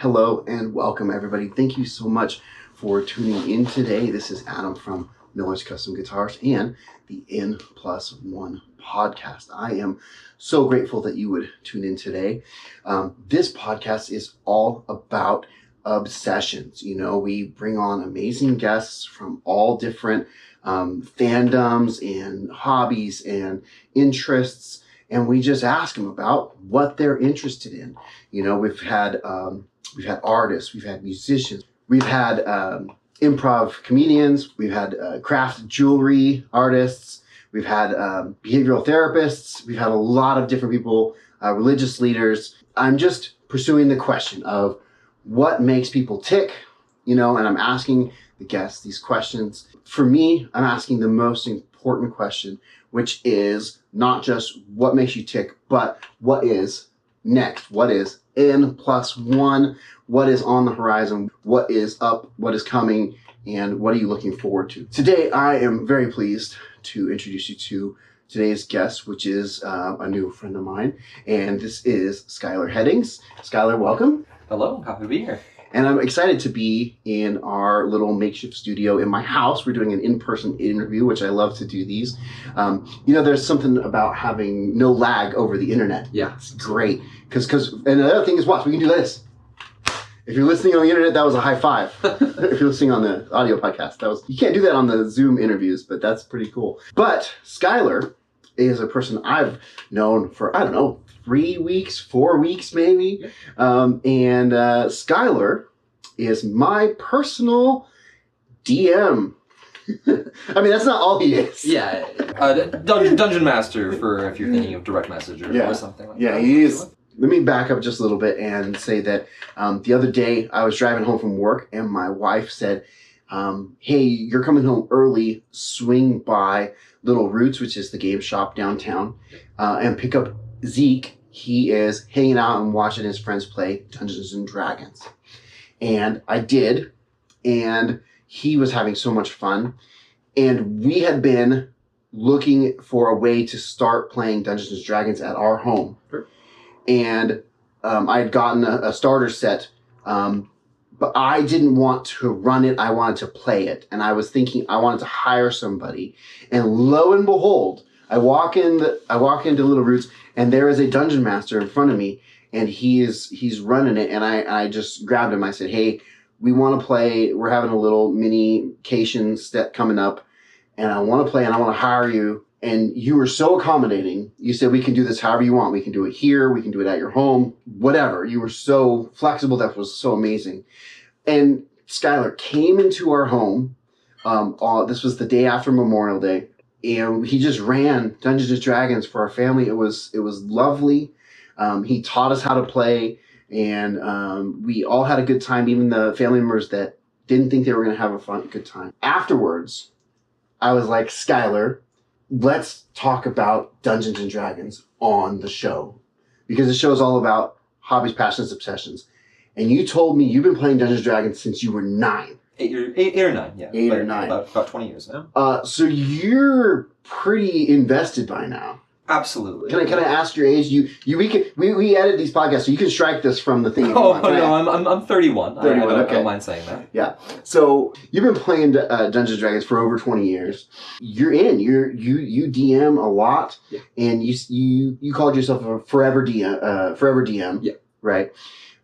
Hello and welcome everybody. Thank you so much for tuning in today. This is Adam from Miller's Custom Guitars and the N+1 podcast. I am so grateful that you would tune in today. This podcast is all about obsessions. You know, we bring on amazing guests from all different fandoms and hobbies and interests, and we just ask them about what they're interested in. You know, we've had artists, we've had musicians, we've had improv comedians, we've had craft jewelry artists, we've had behavioral therapists, we've had a lot of different people, religious leaders. I'm just pursuing the question of what makes people tick, you know, and I'm asking the guests these questions. For me, I'm asking the most important question, which is not just what makes you tick, but what is next? What is N+1? What is on the horizon? What is up? What is coming? And what are you looking forward to? Today, I am very pleased to introduce you to today's guest, which is a new friend of mine. And this is Schuyler Heddings. Schuyler, welcome. Hello, happy to be here. And I'm excited to be in our little makeshift studio in my house. We're doing an in-person interview, which I love to do these. You know, there's something about having no lag over the internet. Yeah. It's great. And the other thing is, watch, we can do this. If you're listening on the internet, that was a high five. If you're listening on the audio podcast, you can't do that on the Zoom interviews, but that's pretty cool. But Schuyler is a person I've known for, I don't know, 3 weeks, 4 weeks maybe. And Schuyler is my personal DM. I mean, that's not all he is. Yeah, dungeon master for if you're thinking of direct message or something like that. Yeah, he is. Let me back up just a little bit and say that the other day I was driving home from work and my wife said, hey, you're coming home early, swing by Little Roots, which is the game shop downtown, and pick up Zeke. He is hanging out and watching his friends play Dungeons and Dragons. And I did, and he was having so much fun. And we had been looking for a way to start playing Dungeons and Dragons at our home. Sure. And I had gotten a starter set, but I didn't want to run it. I wanted to play it. And I was thinking I wanted to hire somebody. And lo and behold, I walk into Little Roots, and there is a dungeon master in front of me, and he's running it. And I just grabbed him. I said, hey, we want to play. We're having a little mini-cation step coming up, and I want to play, and I want to hire you. And you were so accommodating. You said, we can do this however you want. We can do it here. We can do it at your home, whatever. You were so flexible. That was so amazing. And Schuyler came into our home. This was the day after Memorial Day. And he just ran Dungeons and Dragons for our family. It was lovely. He taught us how to play. And we all had a good time, even the family members that didn't think they were going to have a good time. Afterwards, I was like, Schuyler, let's talk about Dungeons and Dragons on the show, because the show is all about hobbies, passions, obsessions. And you told me you've been playing Dungeons and Dragons since you were 9. 8 or 9, yeah. 8 or 9. About 20 years now. So you're pretty invested by now. Absolutely. Can I ask your age? We edit these podcasts, so you can strike this from the thing. I'm 31. 31. I Okay. don't mind saying that. Yeah. So you've been playing Dungeons and Dragons for over 20 years. You DM a lot, yeah. And you called yourself a forever DM. Yeah. Right.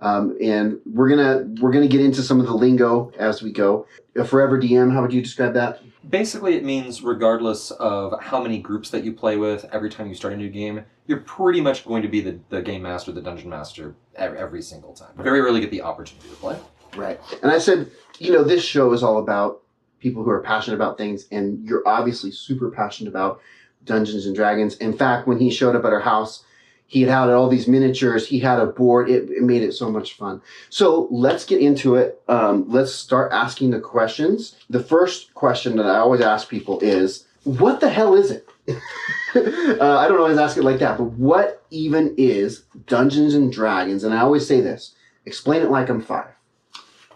And we're gonna get into some of the lingo as we go. A forever DM. How would you describe that? Basically, it means regardless of how many groups that you play with, every time you start a new game, you're pretty much going to be the game master, the dungeon master, every single time. Very rarely get the opportunity to play. Right. And I said, you know, this show is all about people who are passionate about things, and you're obviously super passionate about Dungeons and Dragons. In fact, when he showed up at our house, he had all these miniatures. He had a board. It made it so much fun. So let's get into it. Let's start asking the questions. The first question that I always ask people is, what the hell is it? I don't always ask it like that, but what even is Dungeons and Dragons? And I always say this, explain it like I'm 5.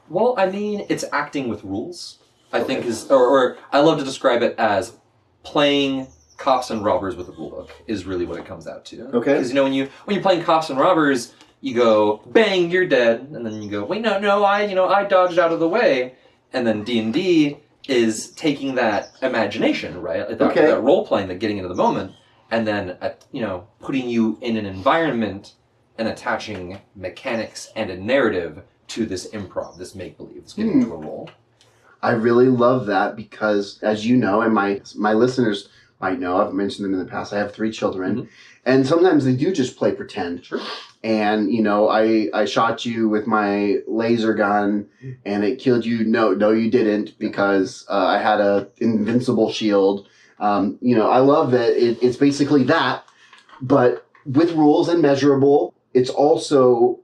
Well, I mean, it's acting with rules, I think or I love to describe it as playing cops and robbers with a rule book is really what it comes out to. Okay. Because, you know, when you're playing cops and robbers, you go, bang, you're dead, and then you go, wait, no, I dodged out of the way, and then D&D is taking that imagination, right? Like that role playing, that getting into the moment, and then putting you in an environment and attaching mechanics and a narrative to this improv, this make believe, this getting into a role. I really love that because, as you know, and my listeners might know, I've mentioned them in the past. I have 3 children, and sometimes they do just play pretend. Sure. And I shot you with my laser gun, and it killed you. No, you didn't, because I had a invincible shield. I love that it's basically that, but with rules and measurable. It's also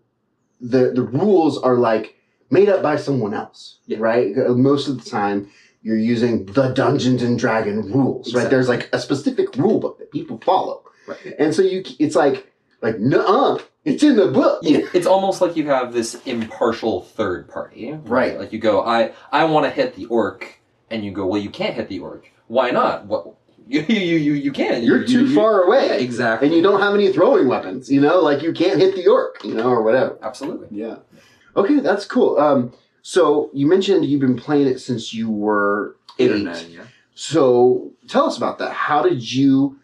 the rules are like made up by someone else, right? Most of the time, you're using the Dungeons and Dragon rules, right? There's like a specific rule book that people follow, right? And so it's like nuh-uh, it's in the book. Yeah, it's almost like you have this impartial third party, right? Like you go, I want to hit the orc, and you go, well, you can't hit the orc. Why not? What? You can. You're too far away. Yeah, exactly. And you don't have any throwing weapons, like you can't hit the orc, or whatever. Absolutely. Yeah. Okay, that's cool. So you mentioned you've been playing it since you were 8 or 9, yeah. So tell us about that. How did you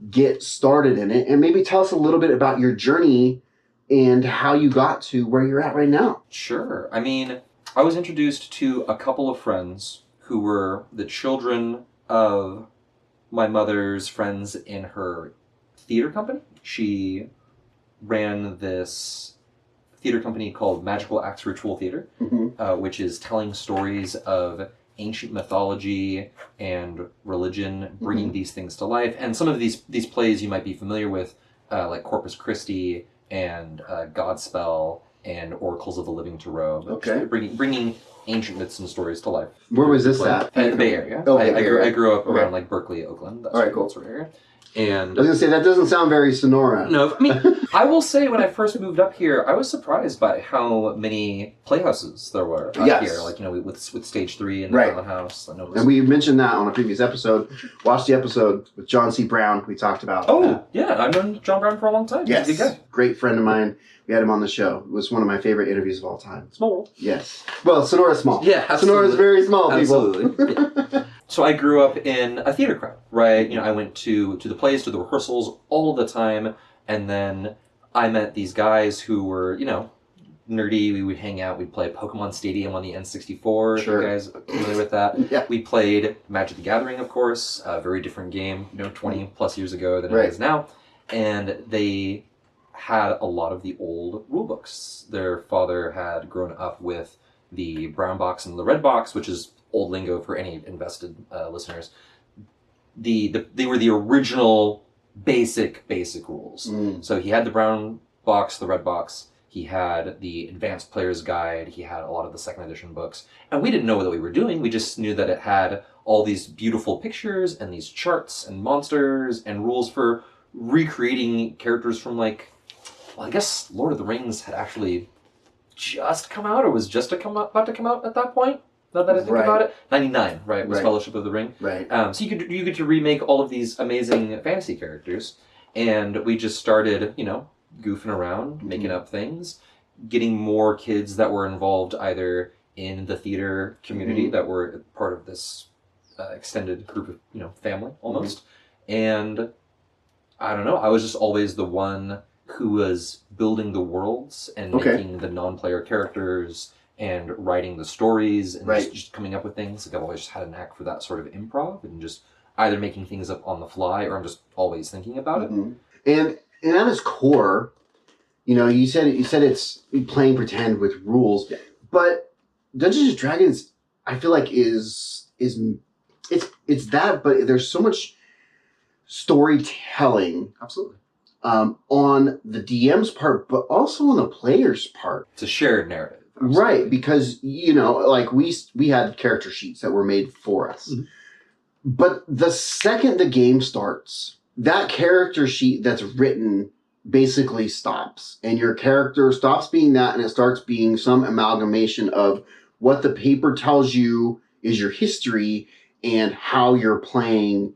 get started in it? And maybe tell us a little bit about your journey and how you got to where you're at right now. Sure. I mean, I was introduced to a couple of friends who were the children of my mother's friends in her theater company. She ran this theater company called Magical Acts Ritual Theater, which is telling stories of ancient mythology and religion, bringing these things to life. And some of these plays you might be familiar with, like Corpus Christi and Godspell and Oracles of the Living Tarot. Okay. Bringing ancient myths and stories to life. Where was this at? In the Bay Area. Oh, I grew up around like Berkeley, Oakland. That's cool. Sort of area. And I was going to say, that doesn't sound very Sonora. No, I mean, I will say when I first moved up here, I was surprised by how many playhouses there were up here. Like, with Stage 3 and the Island House. And we mentioned that on a previous episode. Watch the episode with John C. Brown. We talked about that. Yeah. I've known John Brown for a long time. Yes. He's a good guy. Great friend of mine. We had him on the show. It was one of my favorite interviews of all time. Small world. Yes. Well, Sonora's small. Yeah, absolutely. Sonora's very small, people. Absolutely. Yeah. So I grew up in a theater crowd, right? I went to the plays, to the rehearsals all the time, and then I met these guys who were, nerdy. We would hang out. We'd play Pokemon Stadium on the N64. Sure. You guys are familiar with that? Yeah. We played Magic the Gathering, of course. A very different game, 20 plus years ago than it is now. And they had a lot of the old rule books. Their father had grown up with the brown box and the red box, which is old lingo for any invested listeners. They were the original basic rules. So he had the brown box, the red box. He had the advanced player's guide. He had a lot of the second edition books. And we didn't know what we were doing. We just knew that it had all these beautiful pictures and these charts and monsters and rules for recreating characters from I guess Lord of the Rings had actually just come out, or was just about to come out at that point. Now that I think about it, 99, right? Was Fellowship of the Ring, right? So you get to remake all of these amazing fantasy characters, and we just started, goofing around, making up things, getting more kids that were involved either in the theater community that were part of this extended group of family almost, and I don't know. I was just always the one who was building the worlds and making the non-player characters and writing the stories and just coming up with things. I've always just had a knack for that sort of improv and just either making things up on the fly or I'm just always thinking about it. And at its core, you said it's playing pretend with rules, but Dungeons and Dragons, I feel like it's that, but there's so much storytelling. Absolutely. On the DM's part, but also on the player's part. It's a shared narrative. Absolutely. Right, because, we had character sheets that were made for us. But the second the game starts, that character sheet that's written basically stops. And your character stops being that and it starts being some amalgamation of what the paper tells you is your history and how you're playing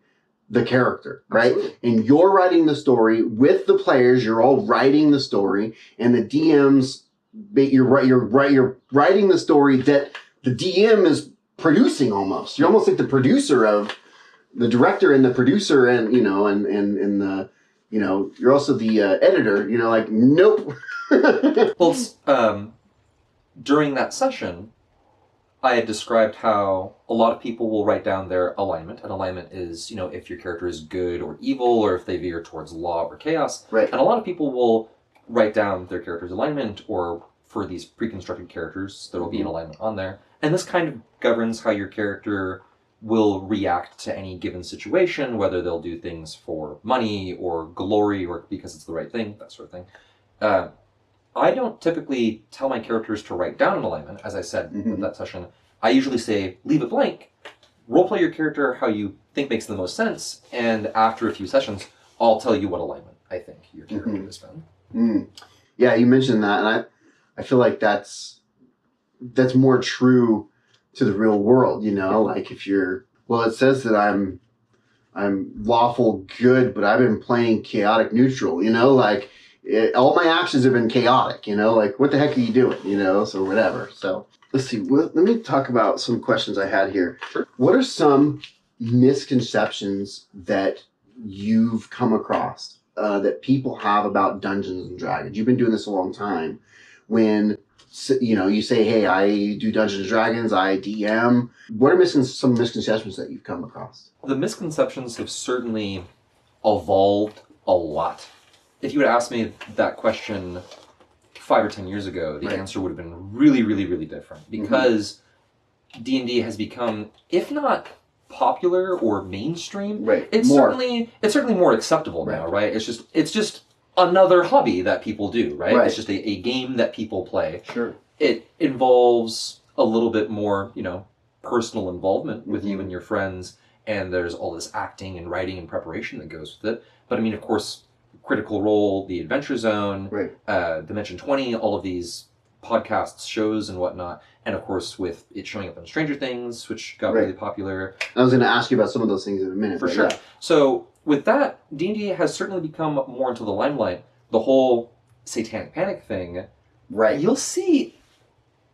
the character, right? Absolutely. And you're writing the story with the players. You're all writing the story, and the DMs. You're writing the story that the DM is producing almost. You're almost like the producer of the director and the producer, and and the you're also the editor. Like nope. Well, it's, during that session, I had described how a lot of people will write down their alignment. And alignment is, if your character is good or evil, or if they veer towards law or chaos. Right. And a lot of people will write down their character's alignment, or for these pre-constructed characters, there will be an alignment on there. And this kind of governs how your character will react to any given situation, whether they'll do things for money or glory or because it's the right thing, that sort of thing. I don't typically tell my characters to write down an alignment, as I said in that session. I usually say, leave it blank, roleplay your character how you think makes the most sense, and after a few sessions, I'll tell you what alignment I think your character has found. Yeah, you mentioned that, and I feel like that's more true to the real world, like if you're, it says that I'm lawful good, but I've been playing chaotic neutral, like all my actions have been chaotic, like what the heck are you doing, so whatever. So let's see, let me talk about some questions I had here. Sure. What are some misconceptions that you've come across that people have about Dungeons and Dragons? You've been doing this a long time. When you say, hey, I do Dungeons and Dragons, I DM. What are some misconceptions that you've come across? The misconceptions have certainly evolved a lot. If you would ask me that question 5 or 10 years ago, the answer would have been really, really, really different, because D&D has become, if not popular or mainstream, it's certainly more acceptable now, right? It's just another hobby that people do, right? It's just a game that people play. Sure. It involves a little bit more, personal involvement with you and your friends, and there's all this acting and writing and preparation that goes with it. But I mean, of course, Critical Role, The Adventure Zone, Dimension 20, all of these podcasts, shows, and whatnot. And of course, with it showing up on Stranger Things, which got really popular. I was going to ask you about some of those things in a minute. For sure. Yeah. So with that, D&D has certainly become more into the limelight. The whole Satanic Panic thing, you'll see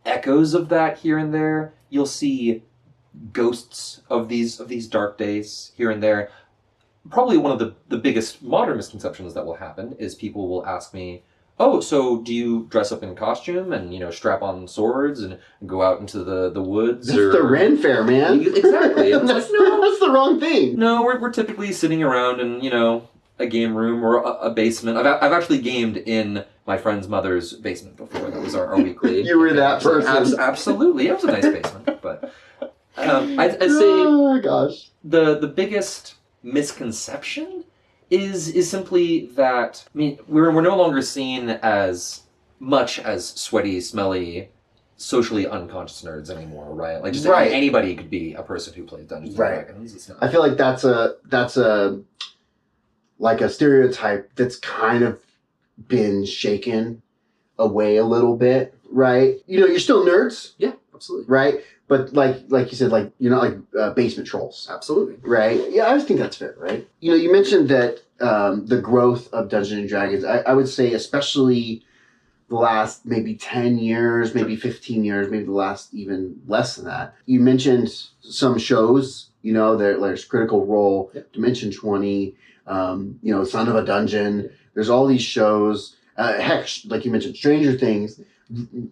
echoes of that here and there. You'll see ghosts of these dark days here and there. Probably one of the biggest modern misconceptions that will happen is people will ask me, oh, so do you dress up in costume and, strap on swords and go out into the woods? That's the Ren Fair, man. Exactly. No, that's the wrong thing. No, we're typically sitting around in, a game room or a basement. I've actually gamed in my friend's mother's basement before. That was our weekly. You were that person. Absolutely. It was a nice basement. But I'd say oh, gosh. The biggest misconception is simply that, I mean, we're no longer seen as much as sweaty, smelly, socially unconscious nerds anymore, right? Like just anybody could be a person who plays Dungeons and Dragons. It's not... I feel like that's a like a stereotype that's kind of been shaken away a little bit, right? You're still nerds. Yeah, absolutely. Right? But like you said, like you're not like basement trolls. Absolutely. Right? Yeah, I think that's fair, right? You mentioned that the growth of Dungeons and Dragons, I would say especially the last maybe 10 years, maybe 15 years, maybe the last even less than that. You mentioned some shows, there's Critical Role, Dimension 20, Son of a Dungeon. There's all these shows. Heck, like you mentioned, Stranger Things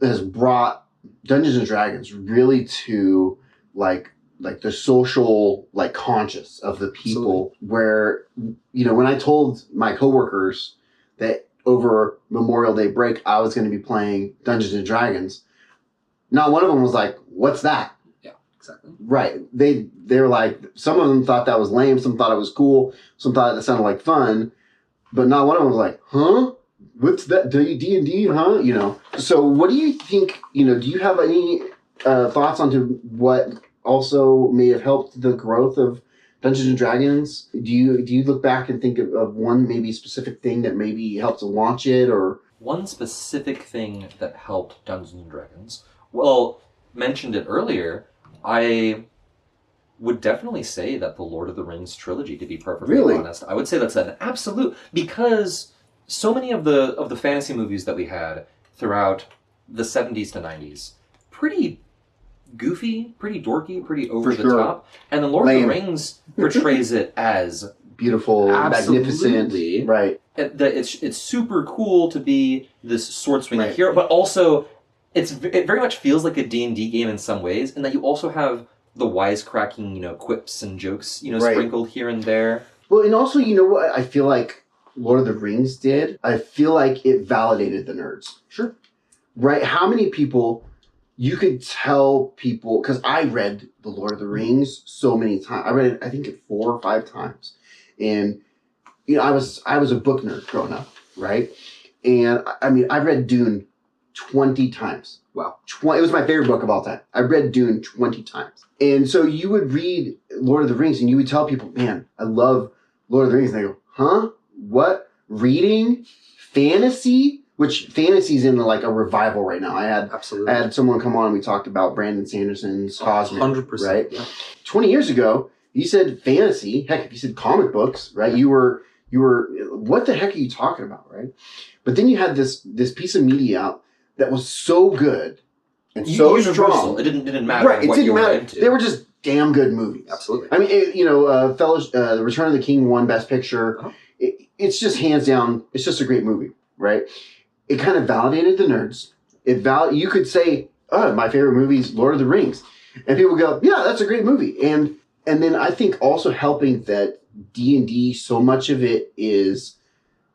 has brought Dungeons and Dragons really to like the social conscious of the people. Absolutely. Where when I told my coworkers that over Memorial Day break I was going to be playing Dungeons and Dragons, not one of them was like, "What's that?" Yeah, exactly. Right. They were like, some of them thought that was lame, some thought it was cool, some thought that sounded like fun, but not one of them was like, "Huh? What's that? D&D, huh?" So what do you think, do you have any thoughts onto what also may have helped the growth of Dungeons and Dragons? Do you look back and think of one maybe specific thing that maybe helped to launch it, or? One specific thing that helped Dungeons and Dragons? Well, mentioned it earlier, I would definitely say that the Lord of the Rings trilogy, to be perfectly Really? honest. I would say that's an absolute, because so many of the fantasy movies that we had throughout the 70s to 90s, pretty goofy, pretty dorky, pretty over the top. And the Lord of the Rings portrays it as beautiful, magnificent. Right. It's super cool to be this sword swinging hero, but also it very much feels like a D&D game in some ways, in that you also have the wisecracking, quips and jokes, sprinkled here and there. Well, and also, you know what I feel like Lord of the Rings did? I feel like it validated the nerds. Sure. Right? How many people, you could tell people, because I read The Lord of the Rings so many times. I read it, I think, 4 or 5 times. And, I was a book nerd growing up, right? And, I read Dune 20 times. Wow. It was my favorite book of all time. I read Dune 20 times. And so you would read Lord of the Rings and you would tell people, man, I love Lord of the Rings. And they go, huh? What? Reading? Fantasy? Which fantasy's in like a revival right now. I had someone come on and we talked about Brandon Sanderson's Cosmic. 100%. Right? Yeah. 20 years ago, you said fantasy. Heck, if you said comic books, right? You were, what the heck are you talking about, right? But then you had this piece of media out that was so good and so strong. It didn't matter. Right, it didn't matter. They were just damn good movies. Absolutely. I mean, The Return of the King won Best Picture. Uh-huh. It's just hands down. It's just a great movie, right? It kind of validated the nerds. You could say, "Oh, my favorite movie is Lord of the Rings," and people go, "Yeah, that's a great movie." And then I think also helping that D&D, so much of it is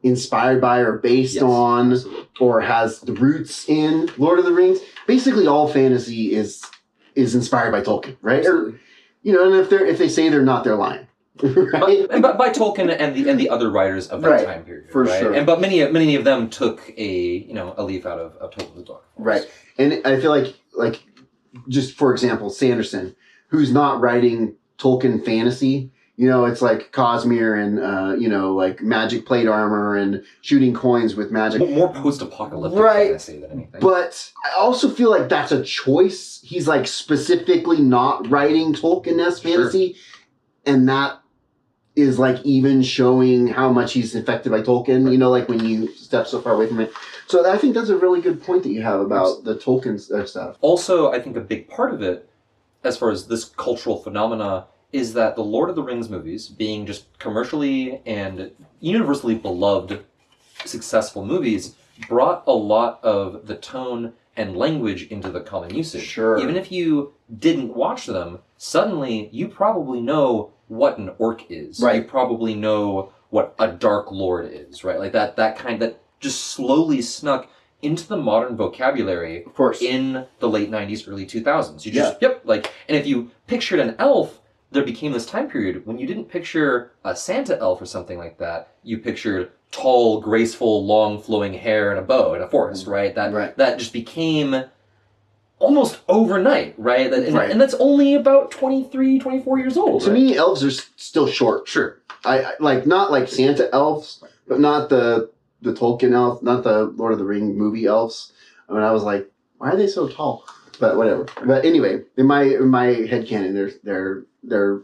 inspired by or based on absolutely. Or has the roots in Lord of the Rings. Basically, all fantasy is inspired by Tolkien, right? Absolutely. Or, and if they say they're not, they're lying. Right? But by Tolkien and the other writers of that time period, for sure. But many of them took a leaf out of Tolkien's book, right? And I feel like just for example, Sanderson, who's not writing Tolkien fantasy. It's like Cosmere and, like magic plate armor and shooting coins with magic. More post-apocalyptic fantasy than anything. But I also feel like that's a choice. He's like specifically not writing Tolkien-esque fantasy. And that is like even showing how much he's affected by Tolkien, like when you step so far away from it. So I think that's a really good point that you have about the Tolkien stuff. Also, I think a big part of it, as far as this cultural phenomena, is that the Lord of the Rings movies, being just commercially and universally beloved, successful movies, brought a lot of the tone and language into the common usage. Sure. Even if you didn't watch them, suddenly you probably know what an orc is. Right. You probably know what a Dark Lord is, right? Like that kind that just slowly snuck into the modern vocabulary, of course, in the late 90s, early 2000s. You just, and if you pictured an elf, there became this time period when you didn't picture a Santa elf or something like that. You pictured tall, graceful, long flowing hair and a bow in a forest, right? That just became almost overnight, right? And that's only about 23, 24 years old. To me, elves are still short. Sure. I like not like Santa elves, but not the Tolkien elf, not the Lord of the Ring movie elves. I mean, I was like, why are they so tall? But whatever. But anyway, in my headcanon, they're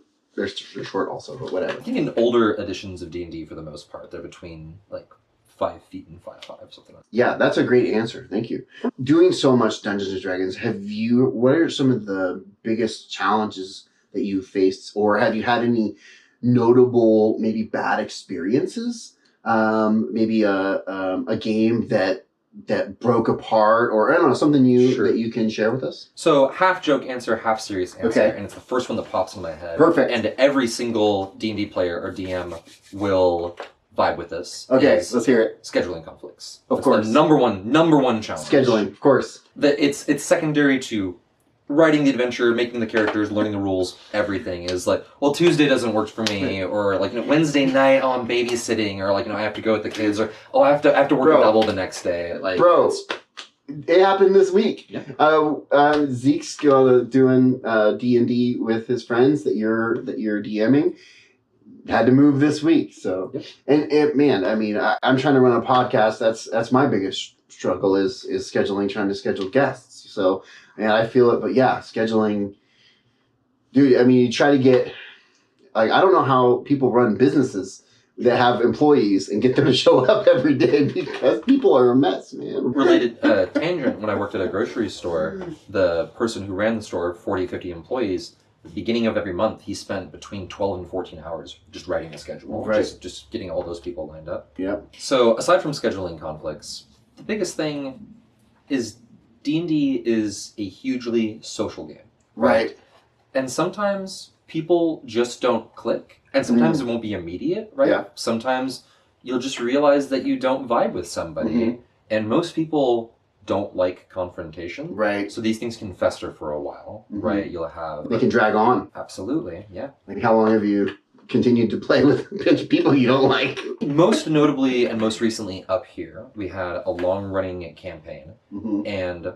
short also, but whatever. I think in older editions of D&D, for the most part, they're between like 5 feet and 5'5", something like that. Yeah, that's a great answer. Thank you. Doing so much Dungeons and Dragons, what are some of the biggest challenges that you faced, or have you had any notable, maybe bad experiences? Maybe a game that broke apart, or I don't know, something that you can share with us? So half joke answer, half serious answer, okay. And it's the first one that pops in my head. Perfect. And every single D&D player or DM will vibe with this. Okay, let's hear it. Scheduling conflicts. Of course. The number one challenge. Scheduling, of course. It's secondary to writing the adventure, making the characters, learning the rules. Everything is like, well, Tuesday doesn't work for me, or like Wednesday night I'm babysitting, or like I have to go with the kids, or I have to work a double the next day. Like, it happened this week. Yeah. Zeke's doing D&D with his friends that you're DMing. Had to move this week, so man, I mean, I'm trying to run a podcast. That's my biggest struggle is scheduling, trying to schedule guests. So, and I feel it, but yeah, scheduling Dude, I mean, you try to get, like, I don't know how people run businesses that have employees and get them to show up every day because people are a mess, man. Related tangent, when I worked at a grocery store, the person who ran the store, 40, 50 employees, the beginning of every month, he spent between 12 and 14 hours just writing a schedule, just getting all those people lined up. Yep. So aside from scheduling conflicts, the biggest thing is D&D is a hugely social game. Right. And sometimes people just don't click, and sometimes it won't be immediate, right? Yeah. Sometimes you'll just realize that you don't vibe with somebody, and most people don't like confrontation. Right. So these things can fester for a while, right? You'll have... They can drag on. Absolutely, yeah. Like, how long have you continued to play with a bunch of people you don't like? Most notably and most recently up here, we had a long-running campaign, and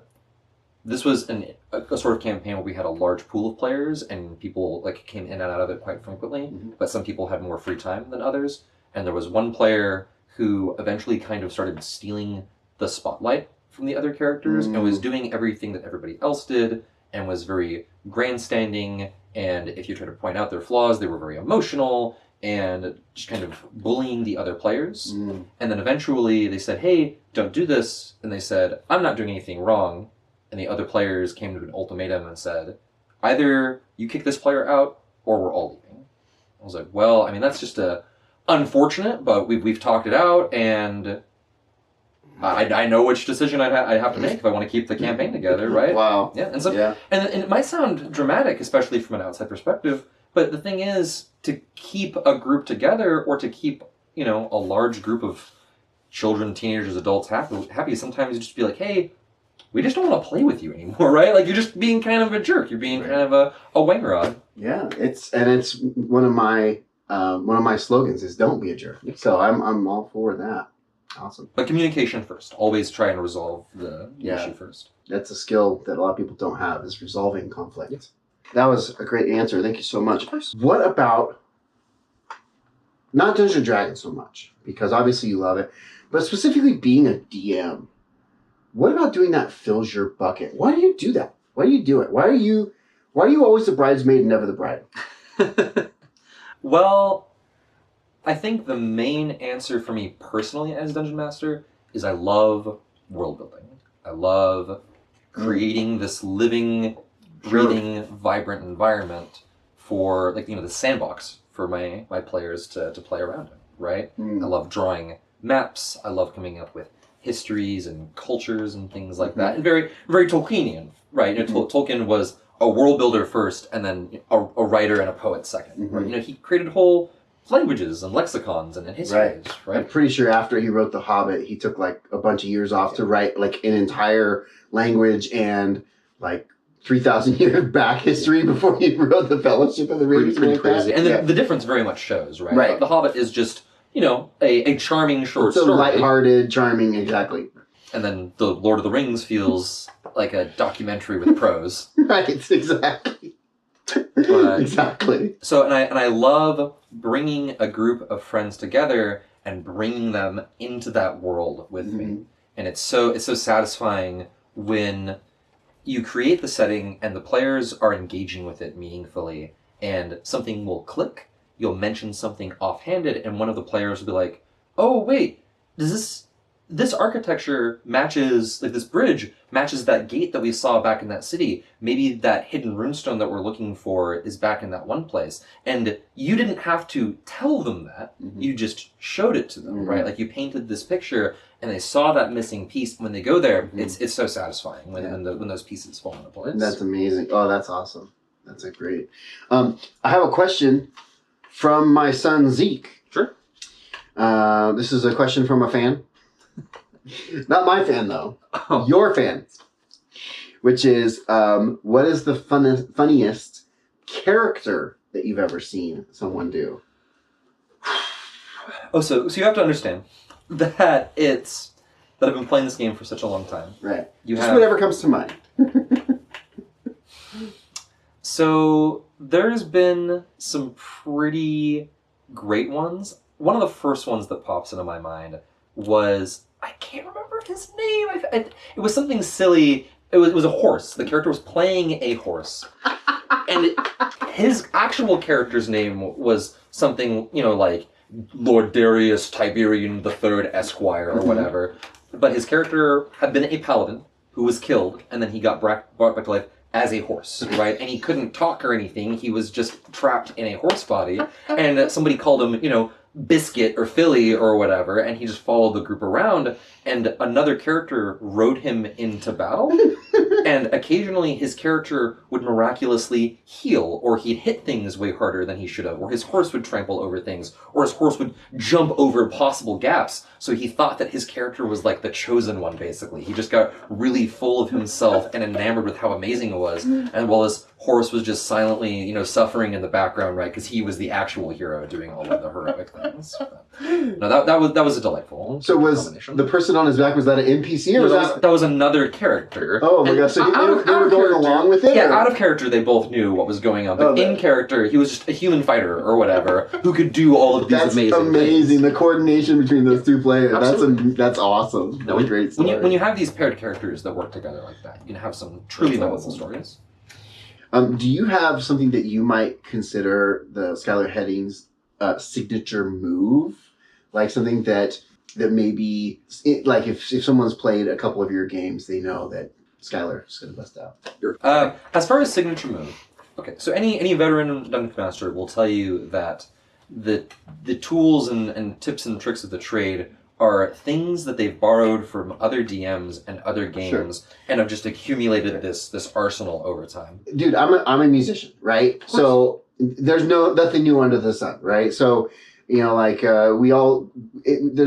this was a sort of campaign where we had a large pool of players, and people like came in and out of it quite frequently, but some people had more free time than others, and there was one player who eventually kind of started stealing the spotlight from the other characters and was doing everything that everybody else did and was very grandstanding, and if you try to point out their flaws, they were very emotional and just kind of bullying the other players. And then eventually they said, hey, don't do this. And they said, I'm not doing anything wrong. And the other players came to an ultimatum and said, either you kick this player out or we're all leaving. I was like, well, I mean, that's just unfortunate, but we've talked it out, and I know which decision I have to make if I want to keep the campaign together, right? Wow. Yeah, and so and it might sound dramatic, especially from an outside perspective, but the thing is, to keep a group together or to keep, a large group of children, teenagers, adults happy, sometimes you just be like, hey, we just don't want to play with you anymore, right? Like, you're just being kind of a jerk. You're being kind of a wangrod. Yeah, it's one of my slogans is "Don't be a jerk." So I'm all for that. Awesome. But communication first. Always try and resolve the issue first. That's a skill that a lot of people don't have, is resolving conflict. Yes. That was a great answer. Thank you so much. Of course. What about not Dungeons and Dragons so much, because obviously you love it, but specifically being a DM? What about doing that fills your bucket? Why do you do that? Why do you do it? Why are you always the bridesmaid and never the bride? Well, I think the main answer for me personally as Dungeon Master is I love world building. I love creating this living, breathing, vibrant environment for, the sandbox for my players to play around in, right? I love drawing maps. I love coming up with histories and cultures and things like that. And very, very Tolkienian, right? Tolkien was a world builder first and then a writer and a poet second, right? He created whole languages and lexicons and histories, right? I'm pretty sure after he wrote The Hobbit, he took like a bunch of years off to write like an entire language and like 3,000 years back history before he wrote The Fellowship of the Ring. Pretty crazy. And the difference very much shows, right? Right. The Hobbit is just, a charming short story. It's lighthearted, charming, exactly. And then The Lord of the Rings feels like a documentary with prose. Right, exactly. Exactly. So, and I love bringing a group of friends together and bringing them into that world with me. And it's so satisfying when you create the setting and the players are engaging with it meaningfully, and something will click. You'll mention something offhanded, and one of the players will be like, "Oh, wait, does this architecture matches, like this bridge matches that gate that we saw back in that city. Maybe that hidden runestone that we're looking for is back in that one place." And you didn't have to tell them that. You just showed it to them, right? Like, you painted this picture and they saw that missing piece. When they go there, it's so satisfying when those pieces fall into place. That's amazing. Oh, that's awesome. That's a great. I have a question from my son Zeke. Sure. This is a question from a fan. Not my fan, though. Oh. Your fan. Which is, what is the funniest character that you've ever seen someone do? Oh, so you have to understand that I've been playing this game for such a long time. Right. Whatever comes to mind. So there's been some pretty great ones. One of the first ones that pops into my mind was, I can't remember his name. It was something silly. It was a horse. The character was playing a horse. And his actual character's name was something, like Lord Darius Tiberian III Esquire or whatever. But his character had been a paladin who was killed, and then he got brought back to life as a horse, right? And he couldn't talk or anything. He was just trapped in a horse body. And somebody called him, Biscuit or Philly or whatever, and he just followed the group around, and another character rode him into battle. And occasionally his character would miraculously heal, or he'd hit things way harder than he should have, or his horse would trample over things, or his horse would jump over possible gaps. So he thought that his character was like the chosen one, basically. He just got really full of himself and enamored with how amazing it was. And while his horse was just silently, suffering in the background, right? Because he was the actual hero doing all of the heroic things. No, that was a delightful. So was the person on his back, was that an NPC or that was another character? Oh my gosh! So they were going along with it. Yeah, out of character, they both knew what was going on, but in character, he was just a human fighter or whatever who could do all of these amazing things. That's amazing. The coordination between those two players. That's awesome. No, great story. When you have these paired characters that work together like that, you can have some truly memorable stories. Do you have something that you might consider the Schuyler Heddings signature move? Like something that maybe, like if someone's played a couple of your games, they know that Schuyler's going to bust out. As far as signature move, okay, so any veteran Dungeon Master will tell you that the tools and tips and tricks of the trade are things that they've borrowed from other DMs and other games and have just accumulated this arsenal over time. Dude, I'm a musician, right? So there's nothing new under the sun, right? So there's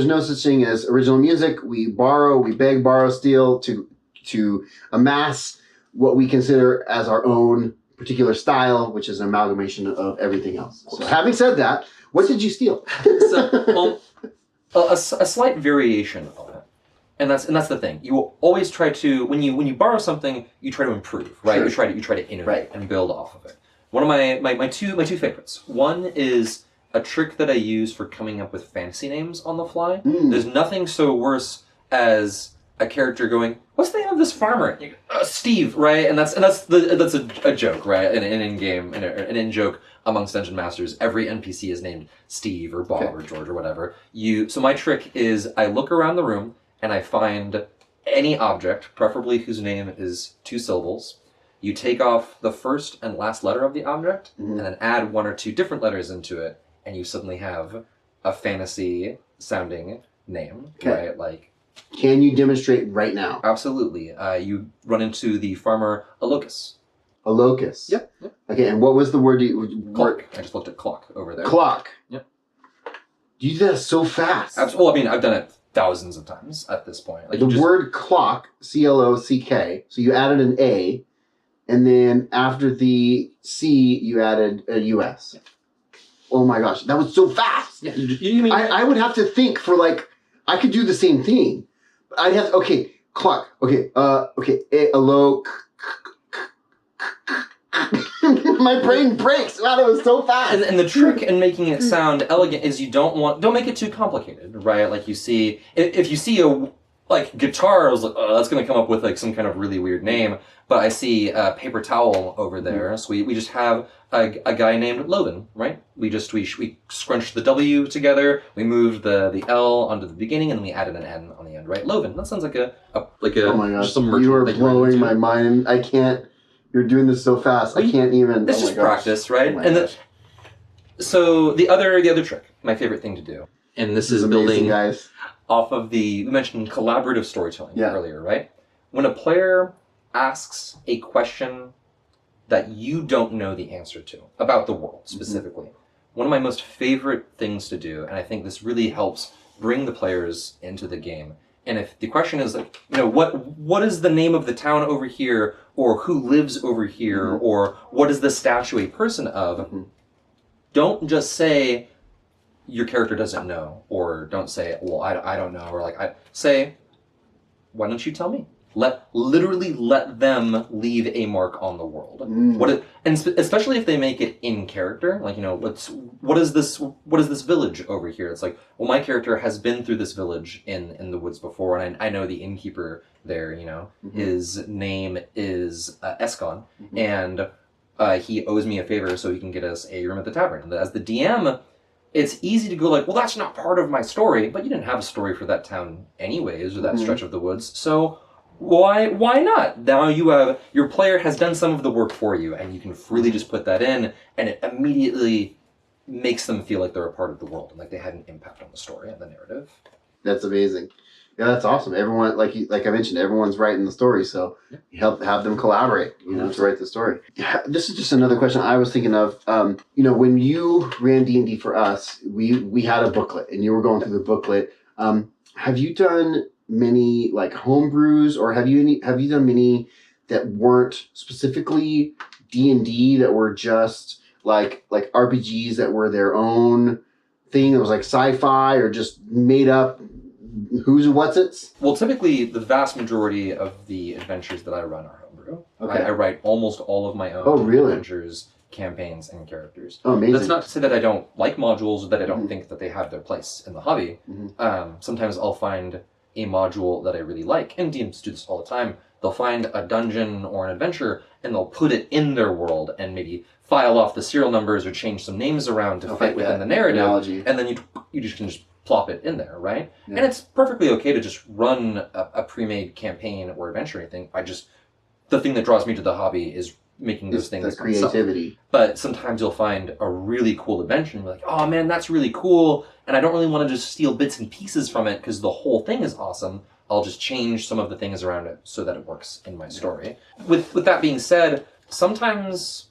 no such thing as original music. We beg, borrow, steal to amass what we consider as our own particular style, which is an amalgamation of everything else. So having said that, what did you steal? A slight variation of it, and that's the thing. You will always try to when you borrow something, you try to improve, right? Sure. You try to innovate and build off of it. One of my two favorites. One is a trick that I use for coming up with fantasy names on the fly. There's nothing so worse as a character going, "What's the name of this farmer?" And you go, Steve, right? And that's a joke, right? An in-game, an in-joke amongst Dungeon Masters. Every NPC is named Steve or Bob or George or whatever. So my trick is I look around the room and I find any object, preferably whose name is 2 syllables. You take off the first and last letter of the object and then add 1 or 2 different letters into it, and you suddenly have a fantasy-sounding name, right? Like. Can you demonstrate right now? Absolutely. You run into the farmer Locus. A locus? Yep. Okay, and what was the word Clock. I just looked at clock over there. Clock. Yep. You did that so fast. Absolutely. Well, I mean, I've done it thousands of times at this point. Like the word clock, C-L-O-C-K, so you added an A, and then after the C, you added a U-S. Yeah. Oh my gosh, that was so fast! Yeah, you mean... I would have to think for I could do the same thing. But I'd have, clock, my brain breaks. Wow, that was so fast. And the trick in making it sound elegant is you don't make it too complicated, right? Like you see, if you see a guitar, I was like, oh, that's going to come up with some kind of really weird name. But I see a paper towel over there, so we just have a guy named Loven, right? We scrunched the W together, we moved the L onto the beginning, and then we added an N on the end, right? Loven. That sounds like a oh my gosh, you are blowing my mind. I can't. You're doing this so fast. I can't even. It's just practice, right? So the other trick, my favorite thing to do, and this is building guys. Off of we mentioned collaborative storytelling earlier, right? When a player asks a question that you don't know the answer to about the world specifically, one of my most favorite things to do, and I think this really helps bring the players into the game. And if the question is what is the name of the town over here, or who lives over here, or what is the statue a person of, don't just say your character doesn't know, or don't say, well, I don't know, or say, why don't you tell me? Literally let them leave a mark on the world. Especially if they make it in character, what is this village over here? It's like, well, my character has been through this village in the woods before, and I know the innkeeper there. His name is Escon, and he owes me a favor so he can get us a room at the tavern. And as the DM, it's easy to go like, well, that's not part of my story, but you didn't have a story for that town anyways, or that stretch of the woods, so why not? Now your player has done some of the work for you, and you can freely just put that in, and it immediately makes them feel like they're a part of the world, and like they had an impact on the story and the narrative. That's amazing. Yeah, that's awesome. Everyone, like I mentioned, everyone's writing the story, so you have them collaborate, to write the story. This is just another question I was thinking of. When you ran D&D for us, we had a booklet, and you were going through the booklet. Have you done many like homebrews, or have you done many that weren't specifically D&D, that were just like RPGs that were their own thing, that was like sci-fi or just made up who's and what's it's? Well, typically the vast majority of the adventures that I run are homebrew. Okay. I write almost all of my own adventures, campaigns, and characters. Oh, amazing. That's not to say that I don't like modules, or that I don't think that they have their place in the hobby. Sometimes I'll find a module that I really like, and DMs do this all the time. They'll find a dungeon or an adventure, and they'll put it in their world, and maybe file off the serial numbers or change some names around to fit within the narrative. Analogy. And then you just can plop it in there, right? Yeah. And it's perfectly okay to just run a pre-made campaign or adventure or anything. The thing that draws me to the hobby is making those things. The creativity. But sometimes you'll find a really cool adventure and you're like, oh man, that's really cool. And I don't really want to just steal bits and pieces from it because the whole thing is awesome. I'll just change some of the things around it so that it works in my story. With that being said, sometimes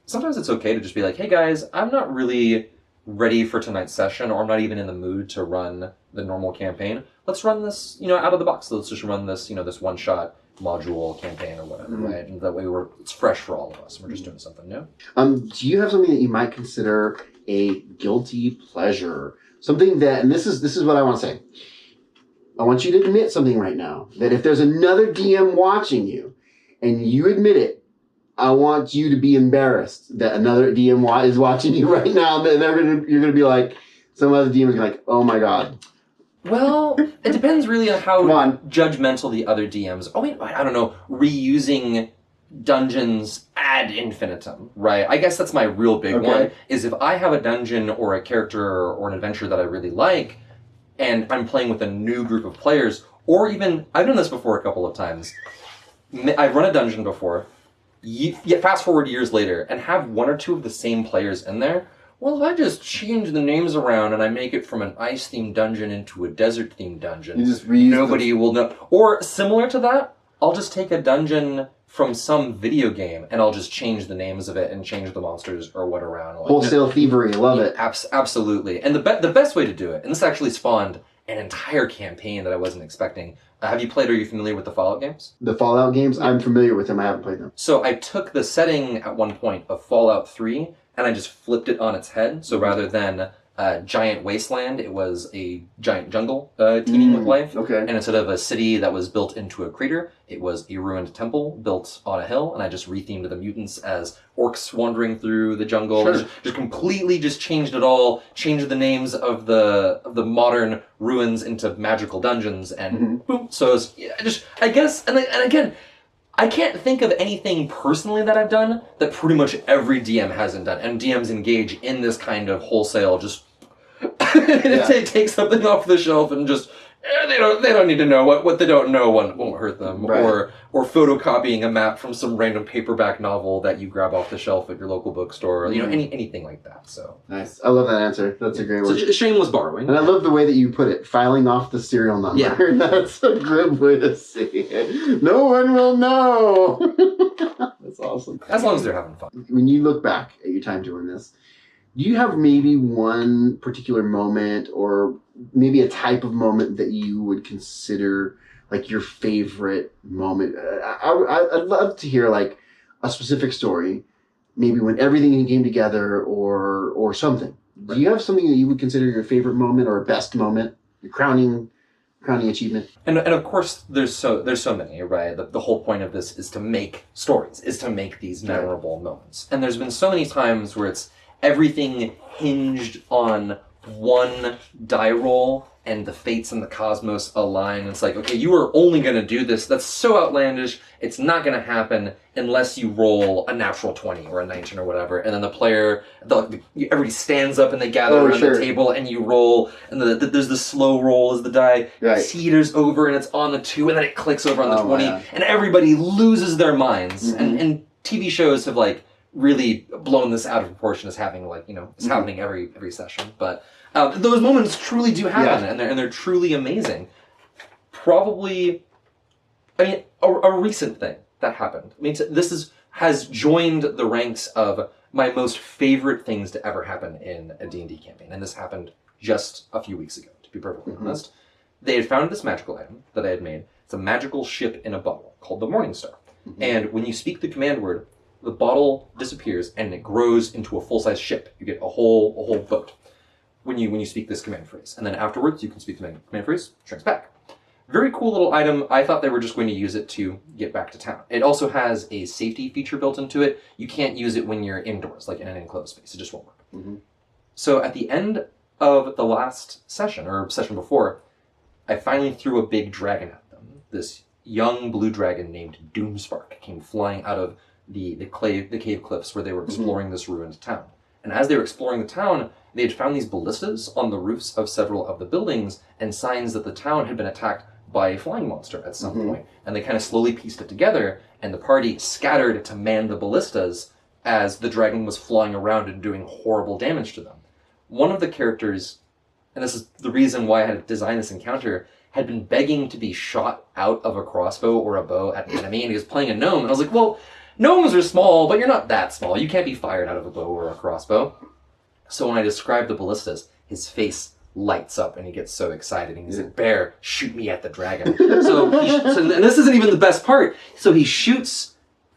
it's okay to just be like, hey guys, I'm not really ready for tonight's session, or I'm not even in the mood to run the normal campaign. Let's run this, out of the box. Let's just run this, this one-shot module campaign or whatever, right? And that way it's fresh for all of us. We're just doing something new. Do you have something that you might consider a guilty pleasure? Something that, and this is what I want to say. I want you to admit something right now, that if there's another DM watching you and you admit it, I want you to be embarrassed that another DM is watching you right now, and you're gonna be like, some other DM is like, oh my god. Well, it depends really on how judgmental the other DMs. Oh wait, I don't know. Reusing dungeons ad infinitum, right? I guess that's my real big one. Is if I have a dungeon or a character or an adventure that I really like, and I'm playing with a new group of players, or even I've done this before a couple of times. I've run a dungeon before. Fast forward years later and have one or two of the same players in there. Well, if I just change the names around and I make it from an ice-themed dungeon into a desert-themed dungeon, nobody will know. Or similar to that, I'll just take a dungeon from some video game and I'll just change the names of it and change the monsters or what around. Wholesale thievery, love it. Absolutely. And the best way to do it, and this actually spawned an entire campaign that I wasn't expecting. Have you played, are you familiar with the Fallout games? The Fallout games? Yeah. I'm familiar with them, I haven't played them. So I took the setting at one point of Fallout 3 and I just flipped it on its head. So rather than a giant wasteland, it was a giant jungle teeming with life. Okay. And instead of a city that was built into a crater, it was a ruined temple built on a hill. And I just rethemed the mutants as orcs wandering through the jungle. Sure. Just completely just changed it all. Changed the names of the modern ruins into magical dungeons, and boom. So I guess, and again, I can't think of anything personally that I've done that pretty much every DM hasn't done. And DMs engage in this kind of wholesale, just take something off the shelf and just, they don't need to know. What they don't know won't hurt them. Right. Or photocopying a map from some random paperback novel that you grab off the shelf at your local bookstore. Anything like that. So nice. I love that answer. That's a great word. So shameless borrowing. And I love the way that you put it, filing off the serial number. Yeah. That's a good way to see it. No one will know. That's awesome. As long as they're having fun. When you look back at your time doing this, do you have maybe one particular moment or maybe a type of moment that you would consider like your favorite moment? I'd love to hear like a specific story, maybe when everything came together or something. Do you have something that you would consider your favorite moment or best moment, your crowning achievement? And of course, there's so many, right? The whole point of this is to make stories, is to make these memorable moments. And there's been so many times where it's everything hinged on one die roll and the fates and the cosmos align. And it's like, okay, you are only going to do this. That's so outlandish. It's not going to happen unless you roll a natural 20 or a 19 or whatever. And then the player, everybody stands up and they gather around the table and you roll. And there's the slow roll as the die teeters over and it's on the 2 and then it clicks over on the 20. And everybody loses their minds. And TV shows have like really blown this out of proportion as having like, you know, it's happening every session. But those moments truly do happen and they're truly amazing. Probably, I mean, a recent thing that happened. I mean, this has joined the ranks of my most favorite things to ever happen in a D&D campaign. And this happened just a few weeks ago, to be perfectly honest. They had found this magical item that I had made. It's a magical ship in a bottle called the Morning Star. And when you speak the command word, the bottle disappears and it grows into a full-size ship. You get a whole boat when you speak this command phrase. And then afterwards, you can speak the command phrase, shrinks back. Very cool little item. I thought they were just going to use it to get back to town. It also has a safety feature built into it. You can't use it when you're indoors, like in an enclosed space. It just won't work. So at the end of the last session, or session before, I finally threw a big dragon at them. This young blue dragon named Doomspark came flying out of the cave cliffs where they were exploring this ruined town. And as they were exploring the town, they had found these ballistas on the roofs of several of the buildings and signs that the town had been attacked by a flying monster at some point. And they kind of slowly pieced it together, and the party scattered to man the ballistas as the dragon was flying around and doing horrible damage to them. One of the characters, and this is the reason why I had to design this encounter, had been begging to be shot out of a crossbow or a bow at an enemy, and he was playing a gnome, and I was like, well, gnomes are small, but you're not that small. You can't be fired out of a bow or a crossbow. So when I describe the ballistas, his face lights up and he gets so excited. And he's like, Bear, shoot me at the dragon. And this isn't even the best part. So he shoots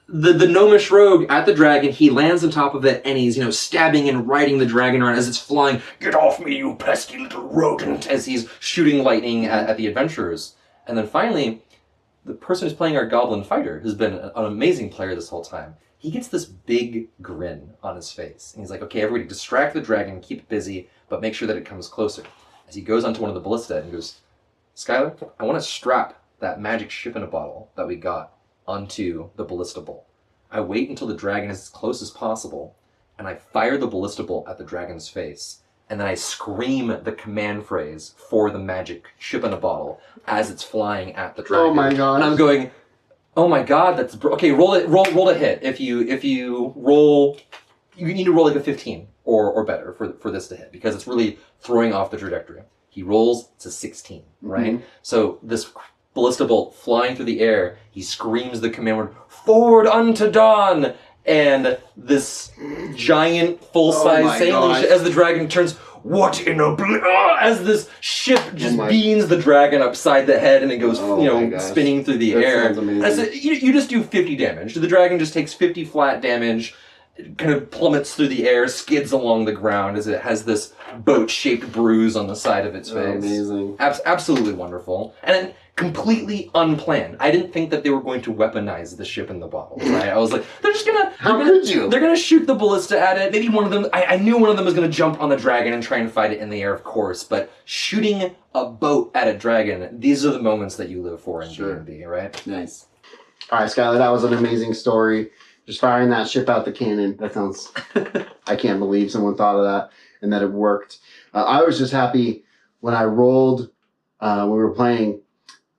the gnomish rogue at the dragon. He lands on top of it and he's, stabbing and riding the dragon around as it's flying. Get off me, you pesky little rodent, as he's shooting lightning at the adventurers. And then finally, the person who's playing our goblin fighter, who's been an amazing player this whole time, he gets this big grin on his face. And he's like, okay, everybody distract the dragon, keep it busy, but make sure that it comes closer. As he goes onto one of the ballista and he goes, Schuyler, I want to strap that magic ship in a bottle that we got onto the ballista bolt. I wait until the dragon is as close as possible, and I fire the ballista bolt at the dragon's face, and then I scream the command phrase for the magic ship in a bottle as it's flying at the dragon. Oh my god. And I'm going, oh my god, that's... Okay, roll a hit. If you roll... You need to roll like a 15 or better for this to hit, because it's really throwing off the trajectory. He rolls, it's a 16, right? So this ballista bolt flying through the air, he screams the command word, forward unto dawn! And this giant full-size sailing ship, as the dragon turns, what in a as this ship just beans the dragon upside the head and it goes, spinning through the air. You just do 50 damage. The dragon just takes 50 flat damage, kind of plummets through the air, skids along the ground as it has this boat-shaped bruise on the side of its face. Amazing. Absolutely wonderful. And completely unplanned. I didn't think that they were going to weaponize the ship in the bottle, right? I was like, they're gonna shoot the ballista at it. Maybe one of them, I knew one of them was gonna jump on the dragon and try and fight it in the air, of course, but shooting a boat at a dragon, these are the moments that you live for in D&D, right? Nice. All right, Schuyler, that was an amazing story. Just firing that ship out the cannon. That sounds... I can't believe someone thought of that and that it worked. I was just happy when I rolled, when we were playing,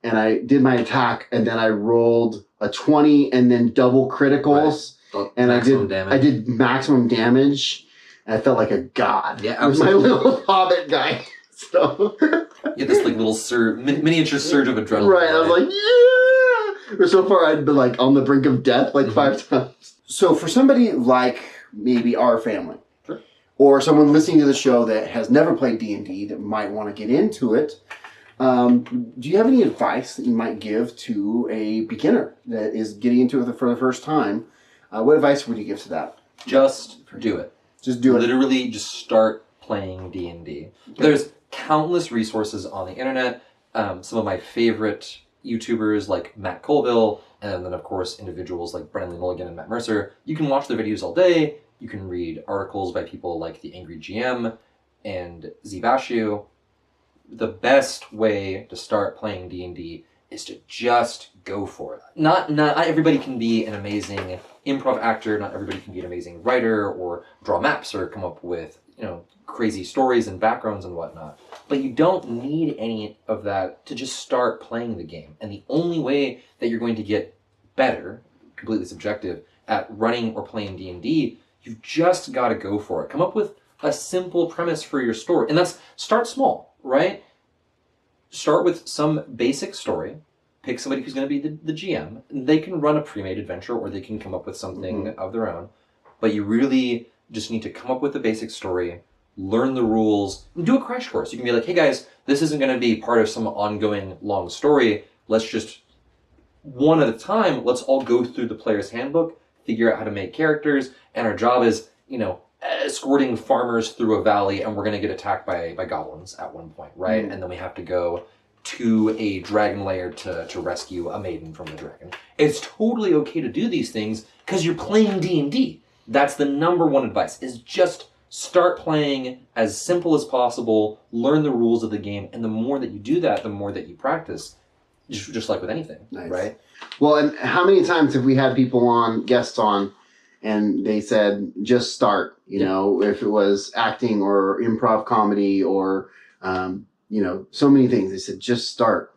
and I did my attack, and then I rolled a 20 and then double criticals. Right. And I did maximum damage, and I felt like a god. Yeah, with my little hobbit guy. So you had this like little miniature surge of adrenaline. Right, I was like, yeah! So far I'd been like on the brink of death like 5 times. So for somebody like maybe our family, or someone listening to the show that has never played D&D that might want to get into it, do you have any advice that you might give to a beginner that is getting into it for the first time? What advice would you give to that? Just do it. Just do it. Literally just start playing D&D. Okay. There's countless resources on the internet. Some of my favorite YouTubers like Matt Colville, and then of course individuals like Brennan Lee Mulligan and Matt Mercer. You can watch their videos all day. You can read articles by people like The Angry GM and Zbashu. the best way to start playing D&D is to just go for it. Not everybody can be an amazing improv actor, not everybody can be an amazing writer or draw maps or come up with, crazy stories and backgrounds and whatnot. But you don't need any of that to just start playing the game. And the only way that you're going to get better, completely subjective, at running or playing D&D, you've just got to go for it. Come up with a simple premise for your story. And that's, start small, right? Start with some basic story. Pick somebody who's going to be the GM. They can run a pre-made adventure or they can come up with something of their own. But you really just need to come up with a basic story, learn the rules, and do a crash course. You can be like, hey guys, this isn't going to be part of some ongoing long story. Let's just, one at a time, let's all go through the player's handbook, figure out how to make characters, and our job is, escorting farmers through a valley, and we're going to get attacked by goblins at one point, right? And then we have to go to a dragon lair to rescue a maiden from the dragon. It's totally okay to do these things because you're playing D&D. That's the number one advice, is just start playing as simple as possible, learn the rules of the game, and the more that you do that, the more that you practice, just like with anything, right? Well, and how many times have we had guests on, and they said, just start, if it was acting or improv comedy or, so many things. They said, just start,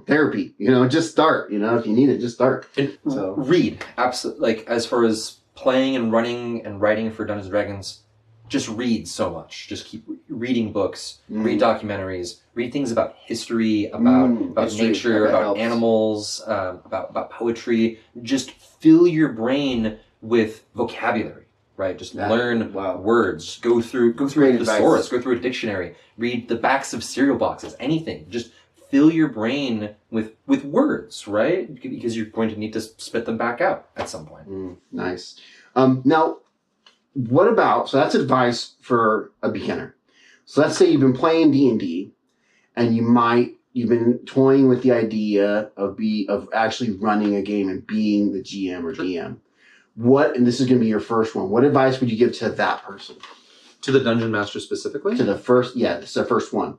therapy, just start, if you need it, just start. And read, absolutely. Like, as far as playing and running and writing for Dungeons & Dragons, just read so much. Just keep reading books, read documentaries, read things about history, about nature, about animals, about poetry. Just fill your brain with vocabulary, right? Just learn words. Go through a thesaurus, go through a dictionary, read the backs of cereal boxes, anything. Just fill your brain with words, right? Because you're going to need to spit them back out at some point. Nice. Now, what about, so that's advice for a beginner. So let's say you've been playing D&D and you've been toying with the idea of actually running a game and being the GM or DM. And this is going to be your first one, what advice would you give to that person? To the Dungeon Master specifically? To the first, this is the first one.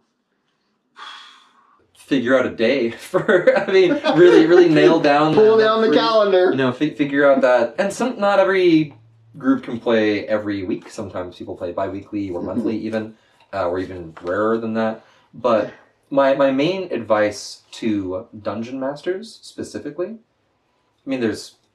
Figure out a day really nail down. Pull down the calendar. Figure out that, and not every group can play every week. Sometimes people play bi-weekly or monthly even, or even rarer than that. But my main advice to Dungeon Masters specifically,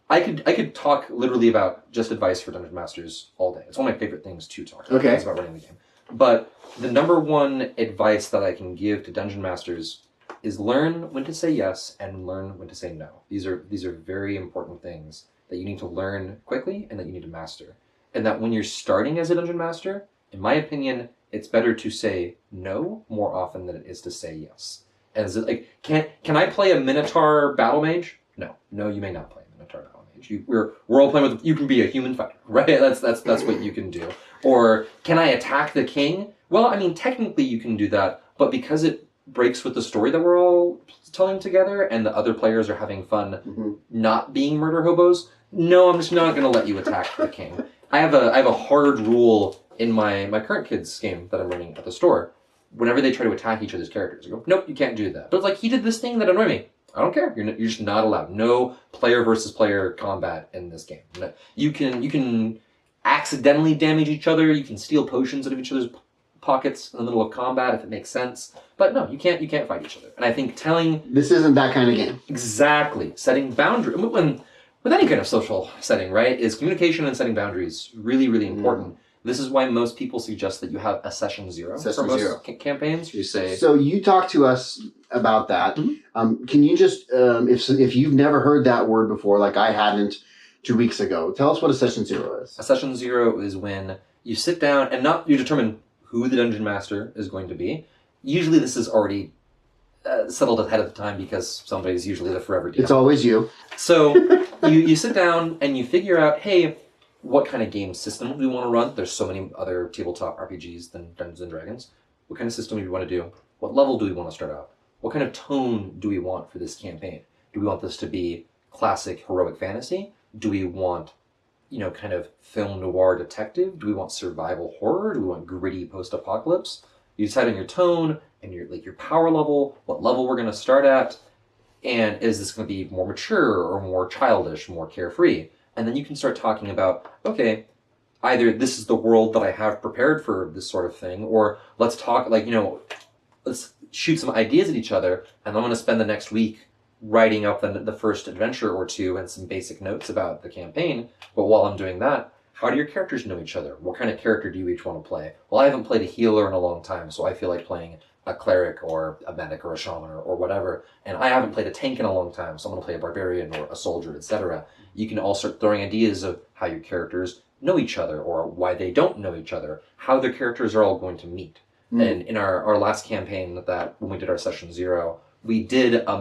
I could talk literally about just advice for Dungeon Masters all day. It's one of my favorite things to talk about. It's about running the game. But the number one advice that I can give to Dungeon Masters is learn when to say yes and learn when to say no. These are very important things that you need to learn quickly and that you need to master. And that when you're starting as a Dungeon Master, in my opinion, it's better to say no more often than it is to say yes. And is it like, can I play a Minotaur Battle Mage? No, you may not play a Minotaur Battle Mage. We're all playing with, you can be a human fighter, right? That's what you can do. Or can I attack the king? Well, technically you can do that, but because it breaks with the story that we're all telling together and the other players are having fun not being murder hobos, no, I'm just not going to let you attack the king. I have a hard rule in my current kids game that I'm running at the store. Whenever they try to attack each other's characters, I go, nope, you can't do that. But it's like, he did this thing that annoyed me. I don't care. You're just not allowed. No player versus player combat in this game. You can accidentally damage each other. You can steal potions out of each other's pockets in the middle of combat if it makes sense. But no, you can't fight each other. And I think this isn't that kind of game. Exactly. Setting boundaries. With any kind of social setting, right, is communication and setting boundaries really, really important. This is why most people suggest that you have a session zero for most campaigns. You say. So you talk to us about that. Can you just, if you've never heard that word before, like I hadn't 2 weeks ago, tell us what a session zero is. A session zero is when you sit down and you determine who the Dungeon Master is going to be. Usually this is already settled ahead of the time because somebody's usually the forever DM. It's always you. So you sit down and you figure out, hey, what kind of game system do we want to run? There's so many other tabletop RPGs than Dungeons & Dragons. What kind of system do we want to do? What level do we want to start out? What kind of tone do we want for this campaign? Do we want this to be classic heroic fantasy? Do we want, kind of film noir detective? Do we want survival horror? Do we want gritty post-apocalypse? You decide on your tone, and your power level, what level we're going to start at, and is this going to be more mature or more childish, more carefree? And then you can start talking about, okay, either this is the world that I have prepared for this sort of thing, or let's talk, let's shoot some ideas at each other, and I'm going to spend the next week writing up the first adventure or two and some basic notes about the campaign. But while I'm doing that, how do your characters know each other? What kind of character do you each want to play? Well, I haven't played a healer in a long time, so I feel like playing a cleric or a medic or a shaman or whatever. And I haven't played a tank in a long time, so I'm going to play a barbarian or a soldier, etc. You can all start throwing ideas of how your characters know each other or why they don't know each other, how their characters are all going to meet. And in our last campaign, that when we did our session 0, we did a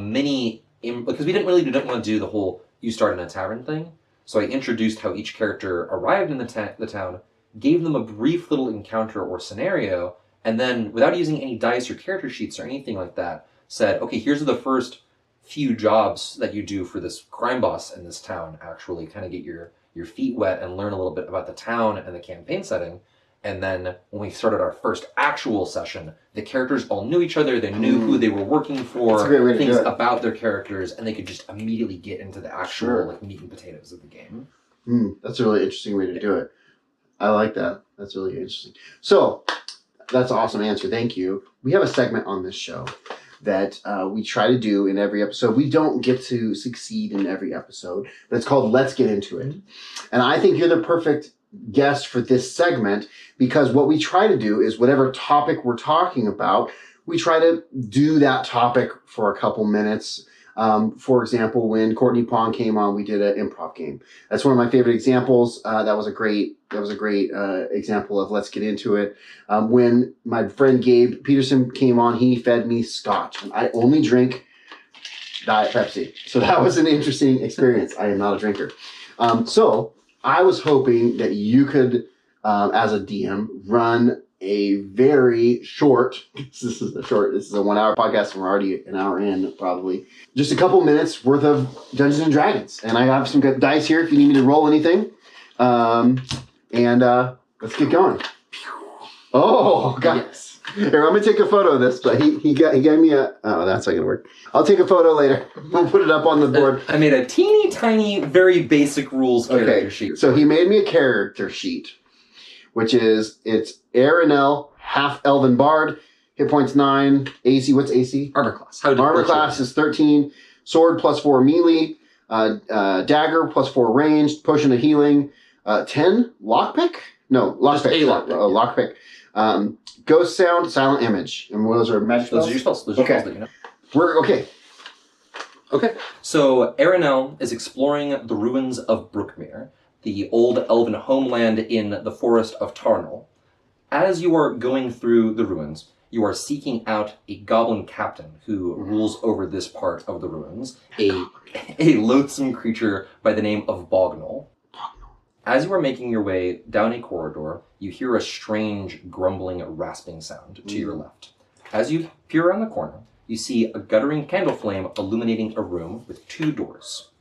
because we didn't want to do the whole you start in a tavern thing. So I introduced how each character arrived in the town, gave them a brief little encounter or scenario, and then, without using any dice or character sheets or anything like that, said, okay, here's the first few jobs that you do for this crime boss in this town, actually kind of get your feet wet and learn a little bit about the town and the campaign setting. And then when we started our first actual session, the characters all knew each other, they knew who they were working for, things about their characters, and they could just immediately get into the actual meat and potatoes of the game. That's a really interesting way to do it. I like that. That's really interesting. So, that's an awesome answer. Thank you. We have a segment on this show that we try to do in every episode. We don't get to succeed in every episode, but it's called Let's Get Into It. And I think you're the perfect guest for this segment, because what we try to do is whatever topic we're talking about, we try to do that topic for a couple minutes. For example, when Courtney Pong came on, we did an improv game. That's one of my favorite examples. That was a great example of Let's Get Into It. When my friend Gabe Peterson came on, he fed me scotch. And I only drink Diet Pepsi. So that was an interesting experience. I am not a drinker. So I was hoping that you could, as a DM, run a very short, this is a 1-hour podcast, and we're already an hour in, probably. Just a couple minutes worth of Dungeons and Dragons. And I have some good dice here if you need me to roll anything. Let's get going. Oh, God. Yes. Here, I'm going to take a photo of this, but he gave me that's not going to work. I'll take a photo later. We'll put it up on the board. I made a teeny tiny, very basic rules character sheet. So he made me a character sheet, which is, it's Aranel, half Elven Bard, hit points 9, AC, what's AC? Armor class. Armor class is 13, sword +4 melee, dagger +4 ranged, potion of healing, 10, lockpick? No, lockpick. Lockpick. Ghost sound, silent image. And those are magic spells? Those are your spells. Those are spells that you know. We're okay. Okay. So Aranel is exploring the ruins of Brookmere, the old elven homeland in the forest of Tarnal. As you are going through the ruins, you are seeking out a goblin captain who rules over this part of the ruins, a loathsome creature by the name of Bogno. As you are making your way down a corridor, you hear a strange, grumbling, rasping sound to your left. As you peer around the corner, you see a guttering candle flame illuminating a room with 2 doors.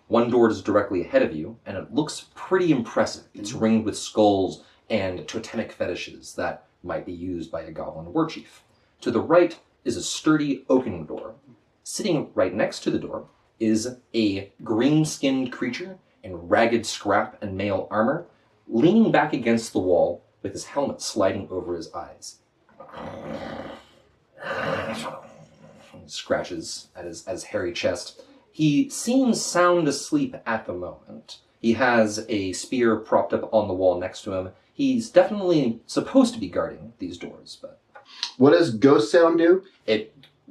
One door is directly ahead of you, and it looks pretty impressive. It's ringed with skulls and totemic fetishes that might be used by a goblin warchief. To the right is a sturdy oaken door. Sitting right next to the door is a green-skinned creature in ragged scrap and mail armor, leaning back against the wall with his helmet sliding over his eyes. He scratches at his hairy chest. He seems sound asleep at the moment. He has a spear propped up on the wall next to him. He's definitely supposed to be guarding these doors, but... What does ghost sound do?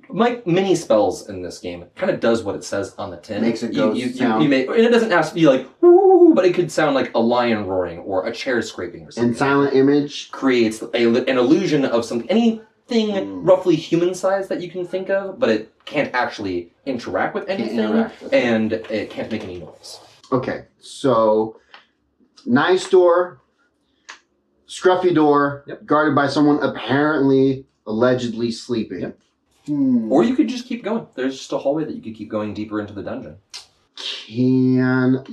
Like mini spells in this game, it kind of does what it says on the tin. Makes a ghost sound. And it doesn't have to be like, woo, but it could sound like a lion roaring or a chair scraping or something. And silent image? Creates an illusion of something, anything roughly human-sized that you can think of, but it can't actually interact with anything, and it can't make any noise. Okay, so nice door, scruffy door, guarded by someone allegedly sleeping. Yep. Or you could just keep going. There's just a hallway that you could keep going deeper into the dungeon. Can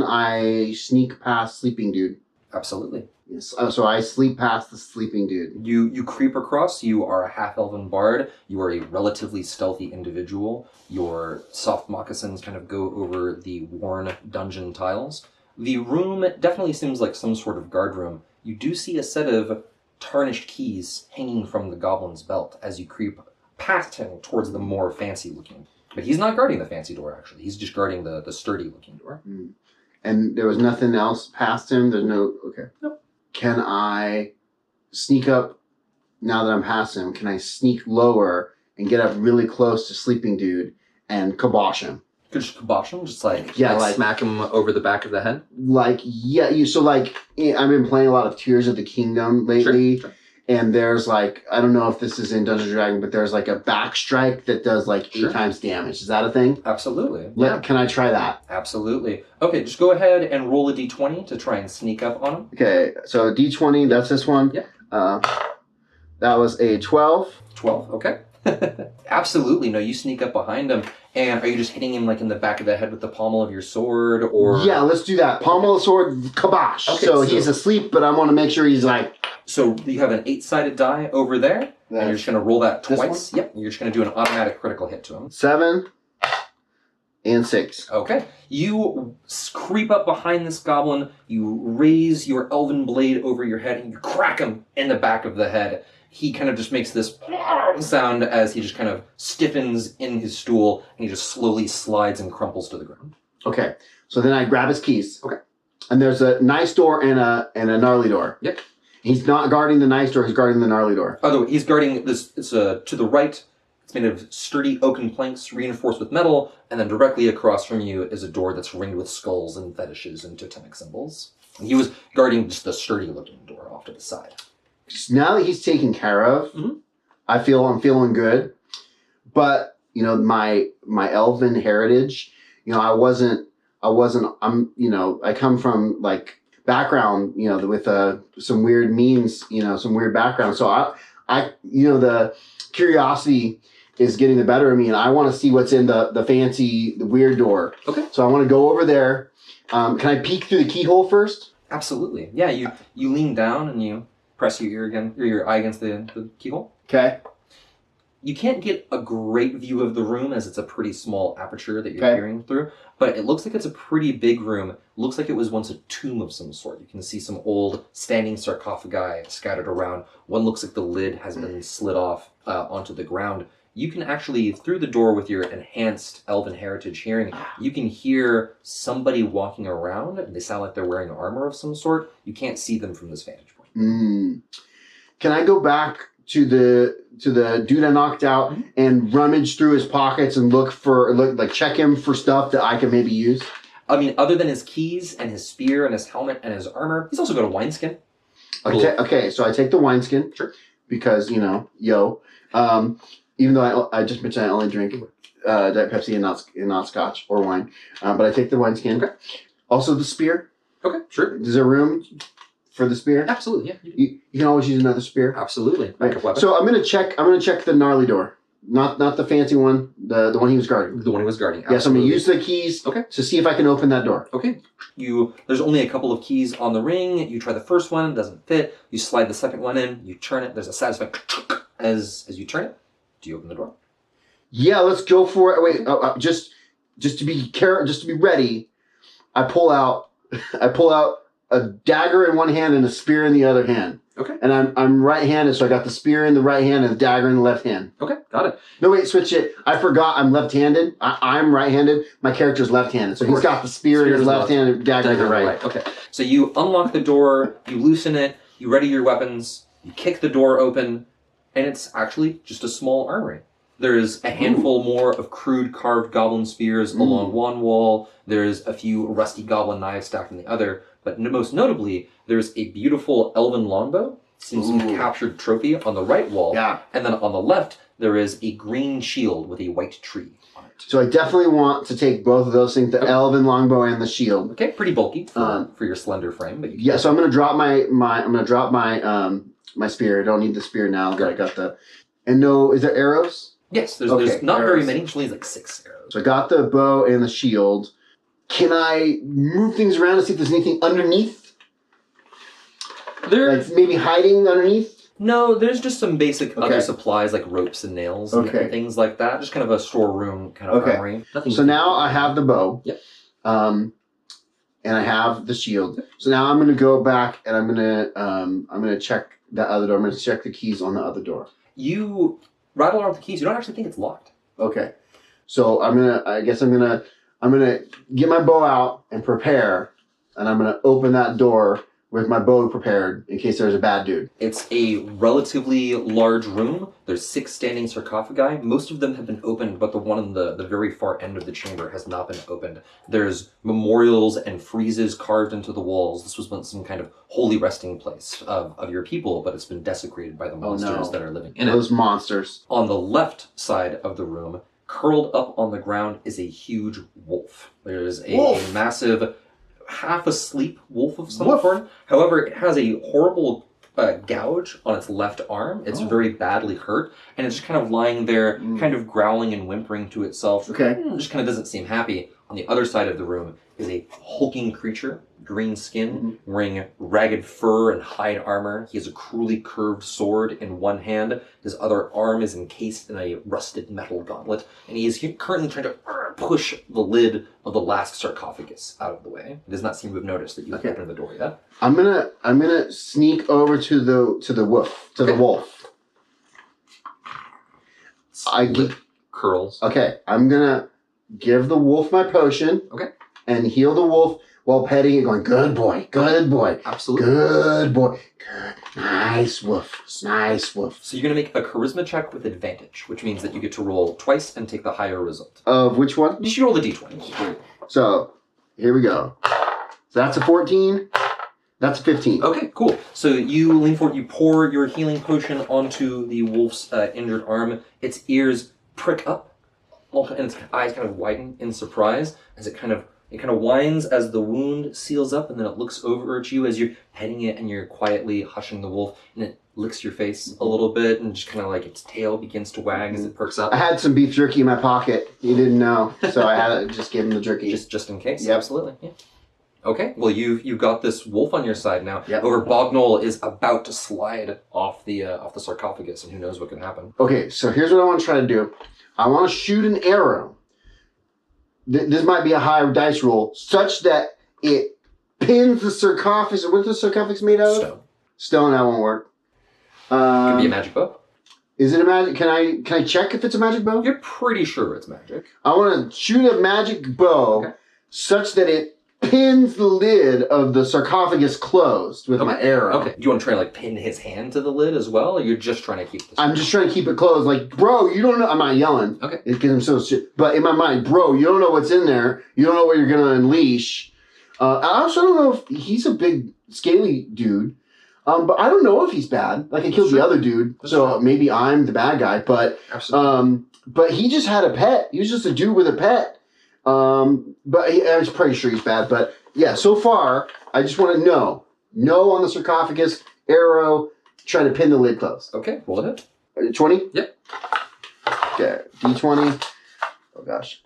I sneak past sleeping dude? Absolutely. Yes. So I sleep past the sleeping dude. You creep across. You are a half-elven bard. You are a relatively stealthy individual. Your soft moccasins kind of go over the worn dungeon tiles. The room definitely seems like some sort of guard room. You do see a set of tarnished keys hanging from the goblin's belt as you creep past him towards the more fancy-looking. But he's not guarding the fancy door, actually. He's just guarding the sturdy-looking door. Mm. And there was nothing else past him? There's no... Okay. Nope. Can I sneak up, now that I'm past him, can I sneak lower and get up really close to sleeping dude and kibosh him? Could just kibosh him? Just like, Yeah, like smack him over the back of the head? Like, yeah, I've been playing a lot of Tears of the Kingdom lately. Sure. And there's like, I don't know if this is in Dungeons & Dragons, but there's like a back strike that does like 8 times damage. Is that a thing? Absolutely. Can I try that? Absolutely. Okay, just go ahead and roll a d20 to try and sneak up on him. Okay, so D20, that's this one. Yeah. That was a 12. 12, okay. Absolutely. No, you sneak up behind him. And are you just hitting him like in the back of the head with the pommel of your sword, or? Yeah, let's do that. Pommel of the sword, kibosh. Okay, so he's asleep, but I want to make sure he's like... So you have an 8-sided die over there, and you're just going to roll that twice. Yep, you're just going to do an automatic critical hit to him. 7 and 6. Okay. You creep up behind this goblin, you raise your elven blade over your head, and you crack him in the back of the head. He kind of just makes this sound as he just kind of stiffens in his stool, and he just slowly slides and crumples to the ground. Okay, so then I grab his keys. Okay. And there's a nice door and a gnarly door. Yep. He's not guarding the nice door, he's guarding the gnarly door. Although he's guarding this, it's to the right. It's made of sturdy oaken planks reinforced with metal, and then directly across from you is a door that's ringed with skulls and fetishes and totemic symbols. And he was guarding just the sturdy-looking door off to the side. Just now that he's taken care of, I'm feeling good. But my Elven heritage, I come from like background, with some weird memes, some weird background. So I the curiosity is getting the better of me, and I want to see what's in the weird door. Okay. So I want to go over there. Can I peek through the keyhole first? Absolutely. Yeah. You lean down and you press your eye against the keyhole. Okay. You can't get a great view of the room as it's a pretty small aperture that you're peering through, but it looks like it's a pretty big room. It looks like it was once a tomb of some sort. You can see some old standing sarcophagi scattered around. One looks like the lid has been slid off onto the ground. You can actually, through the door with your enhanced Elven Heritage hearing, you can hear somebody walking around. They sound like they're wearing armor of some sort. You can't see them from this vantage point. Can I go back to the dude I knocked out and rummage through his pockets and check him for stuff that I can maybe use? I mean, other than his keys and his spear and his helmet and his armor, he's also got a wineskin. Okay, so I take the wineskin. Sure. Because, even though I just mentioned I only drink Diet Pepsi and not Scotch or wine. But I take the wineskin. Okay. Also the spear. Okay, sure. Is there room for the spear? Absolutely, yeah. You can always use another spear. Absolutely. Right. So I'm gonna check the gnarly door. Not the fancy one, the one he was guarding. The one he was guarding. Absolutely. Yes, I'm gonna use the keys to see if I can open that door. Okay. There's only a couple of keys on the ring. You try the first one, it doesn't fit. You slide the second one in, you turn it, there's a satisfying as you turn it. Do you open the door? Yeah, let's go for it. Wait, just to be ready, I pull out a dagger in one hand and a spear in the other hand. Okay. And I'm right-handed, so I got the spear in the right hand and the dagger in the left hand. Okay, got it. No, wait, switch it. I forgot I'm left-handed. I'm right-handed. My character's left-handed. So he's got the spear in his left hand and dagger in the right. Okay. So you unlock the door, you loosen it, you ready your weapons, you kick the door open, and it's actually just a small armory. There's a handful more of crude carved goblin spears along one wall. There's a few rusty goblin knives stacked on the other. But most notably, there's a beautiful elven longbow. Seems to be a captured trophy on the right wall. Yeah. And then on the left, there is a green shield with a white tree on it. So I definitely want to take both of those things, the elven longbow and the shield. Okay, pretty bulky for your slender frame. But yeah, so I'm gonna drop my spear. I don't need the spear now that I got the. And no, is there arrows? Yes, there's not very many. There's only like 6 arrows. So I got the bow and the shield. Can I move things around to see if there's anything underneath? Like maybe hiding underneath? No, there's just some basic other supplies like ropes and nails and things like that. Just kind of a storeroom kind of armory. Nothing so now I have the bow. Yep. And I have the shield. So now I'm gonna go back and I'm gonna check that other door. I'm gonna check the keys on the other door. You rattle around with the keys. You don't actually think it's locked. Okay. So I'm gonna get my bow out and prepare, and I'm gonna open that door with my bow prepared in case there's a bad dude. It's a relatively large room. There's 6 standing sarcophagi. Most of them have been opened, but the one in the very far end of the chamber has not been opened. There's memorials and friezes carved into the walls. This was once some kind of holy resting place of your people, but it's been desecrated by the monsters that are living in it. Those monsters. On the left side of the room, curled up on the ground, is a huge wolf. There's a massive, half asleep wolf of some sort. However, it has a horrible gouge on its left arm. It's very badly hurt, and it's just kind of lying there, kind of growling and whimpering to itself. Just kind of doesn't seem happy. On the other side of the room is a hulking creature, green skin, wearing ragged fur and hide armor. He has a cruelly curved sword in one hand. His other arm is encased in a rusted metal gauntlet, and he is currently trying to push the lid of the last sarcophagus out of the way. He does not seem to have noticed that you opened the door yet. I'm gonna sneak over to the wolf. Curls. Okay, I'm gonna give the wolf my potion. Okay. And heal the wolf while petting it, going, good boy, good boy. Absolutely. Good boy. Good. Nice wolf. Nice wolf. So you're going to make a charisma check with advantage, which means that you get to roll twice and take the higher result. Of which one? You should roll the d20. So, here we go. So that's a 14. That's a 15. Okay, cool. So you lean forward, you pour your healing potion onto the wolf's injured arm. Its ears prick up, and its eyes kind of widen in surprise as it kind of whines as the wound seals up, and then it looks over at you as you're petting it and you're quietly hushing the wolf, and it licks your face a little bit, and just kind of like its tail begins to wag as it perks up. I had some beef jerky in my pocket. You didn't know, so I had to just give him the jerky. Just in case? Yep. Absolutely. Yeah. Okay, well you've got this wolf on your side now. Yep. However, Bogno is about to slide off the sarcophagus, and who knows what can happen. Okay, so here's what I want to try to do. I want to shoot an arrow. This might be a higher dice roll, such that it pins the sarcophagus. What's the sarcophagus made out of? Stone. Stone, that won't work. Could be a magic bow. Is it a magic? Can I check if it's a magic bow? You're pretty sure it's magic. I want to shoot a magic bow such that it pins the lid of the sarcophagus closed with my arrow. Okay. Do you want to try to pin his hand to the lid as well, or you're just trying to keep this? I'm just trying to keep it closed. Like, bro, you don't know. I'm not yelling. Okay. Because I'm so shit. But in my mind, bro, you don't know what's in there. You don't know what you're going to unleash. I also don't know if he's a big, scaly dude. But I don't know if he's bad. Like, I killed the other dude. So maybe I'm the bad guy. But, but he just had a pet. He was just a dude with a pet. But I was pretty sure he's bad. But yeah, so far, I just want to know. No on the sarcophagus, arrow, trying to pin the lid closed. Okay, roll it. 20? Yep. Okay, D20. Oh gosh.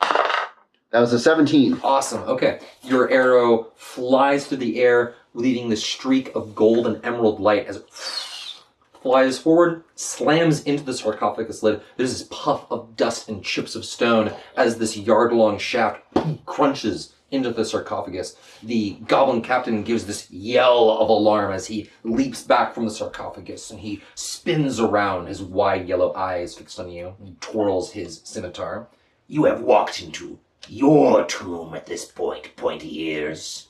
That was a 17. Awesome, okay. Your arrow flies through the air, leaving this streak of gold and emerald light as it flies forward, slams into the sarcophagus lid. There's this puff of dust and chips of stone as this yard-long shaft crunches into the sarcophagus. The goblin captain gives this yell of alarm as he leaps back from the sarcophagus, and he spins around, his wide yellow eyes fixed on you. He twirls his scimitar. You have walked into your tomb at this point, pointy ears.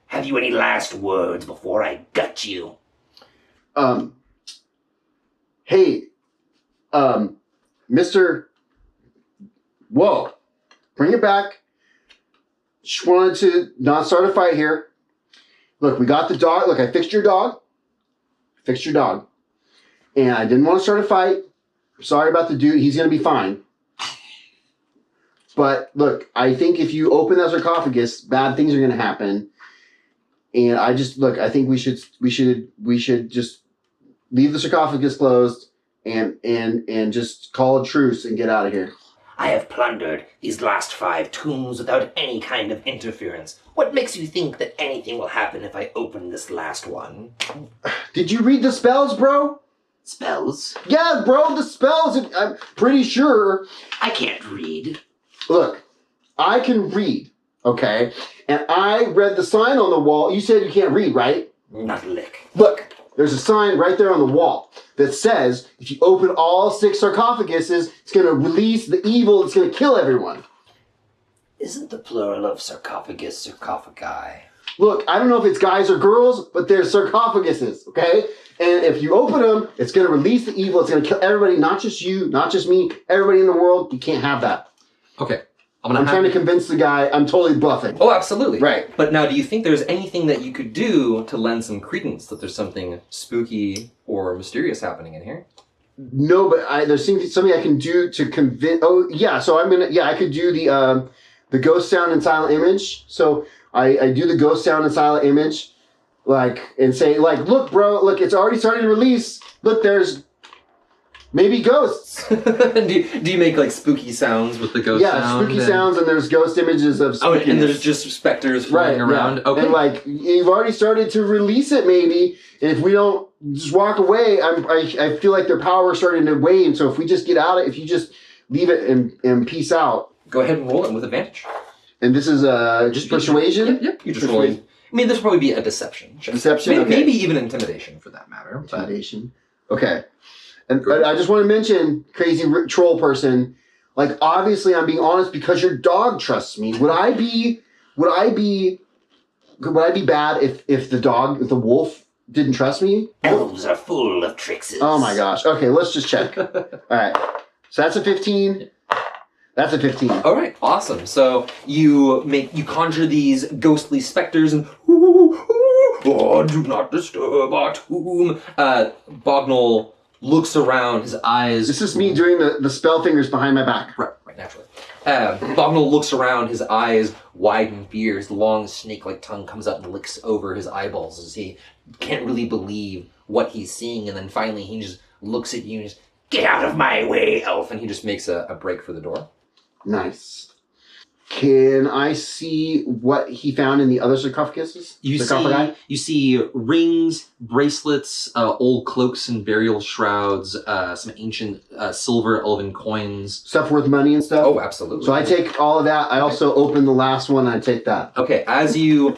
Have you any last words before I gut you? Hey, Mr. Whoa, bring it back. Just wanted to not start a fight here. Look, we got the dog. Look, I fixed your dog. And I didn't want to start a fight. I'm sorry about the dude. He's going to be fine. But look, I think if you open that sarcophagus, bad things are going to happen. And I think we should just leave the sarcophagus closed and just call a truce and get out of here. I have plundered these last 5 tombs without any kind of interference. What makes you think that anything will happen if I open this last one? Did you read the spells, bro? Spells? Yeah, bro, the spells. I'm pretty sure. I can't read. Look, I can read, okay? And I read the sign on the wall. You said you can't read, right? Not a lick. Look, there's a sign right there on the wall that says if you open all 6 sarcophaguses, it's going to release the evil. It's going to kill everyone. Isn't the plural of sarcophagus sarcophagi? Look, I don't know if it's guys or girls, but they're sarcophaguses, okay? And if you open them, it's going to release the evil. It's going to kill everybody, not just you, not just me, everybody in the world. You can't have that. Okay. I'm trying to convince the guy. I'm totally bluffing. Oh, absolutely. Right. But now, do you think there's anything that you could do to lend some credence that there's something spooky or mysterious happening in here? No, but there's something I can do to convince. Oh, yeah. So I could do the ghost sound and silent image. So I do the ghost sound and silent image, and say, look, bro, look, it's already starting to release. Look, there's maybe ghosts. do you make spooky sounds with the ghost sound? Yeah, spooky sounds, and there's ghost images of spookiness. Oh, and there's just specters flying around. Yeah. Okay. And you've already started to release it, maybe. And if we don't just walk away, I feel like their power is starting to wane. So if we just get out, if you just leave it and peace out. Go ahead and roll it with advantage. And this is just persuasion? Yep. You just roll. I mean, this will probably be a deception check. Deception? Okay. Maybe even intimidation, for that matter. Intimidation. Okay. And I just want to mention, crazy troll person, obviously I'm being honest because your dog trusts me. Would I be bad if the wolf didn't trust me? Elves are full of trickses. Oh my gosh. Okay, let's just check. All right. So that's a 15. That's a 15. All right, awesome. So you conjure these ghostly specters and oh, do not disturb our tomb. Bogno looks around, his eyes. This is me doing the spell fingers behind my back. Right, naturally. Bogno looks around, his eyes widen fear, his long snake-like tongue comes out and licks over his eyeballs as he can't really believe what he's seeing, and then finally he just looks at you and just, get out of my way, elf, and he just makes a break for the door. Nice. Can I see what he found in the other sarcophaguses? You see rings, bracelets, old cloaks and burial shrouds, some ancient silver elven coins. Stuff worth money and stuff? Oh, absolutely. So I take all of that. I also open the last one and I take that. Okay, as you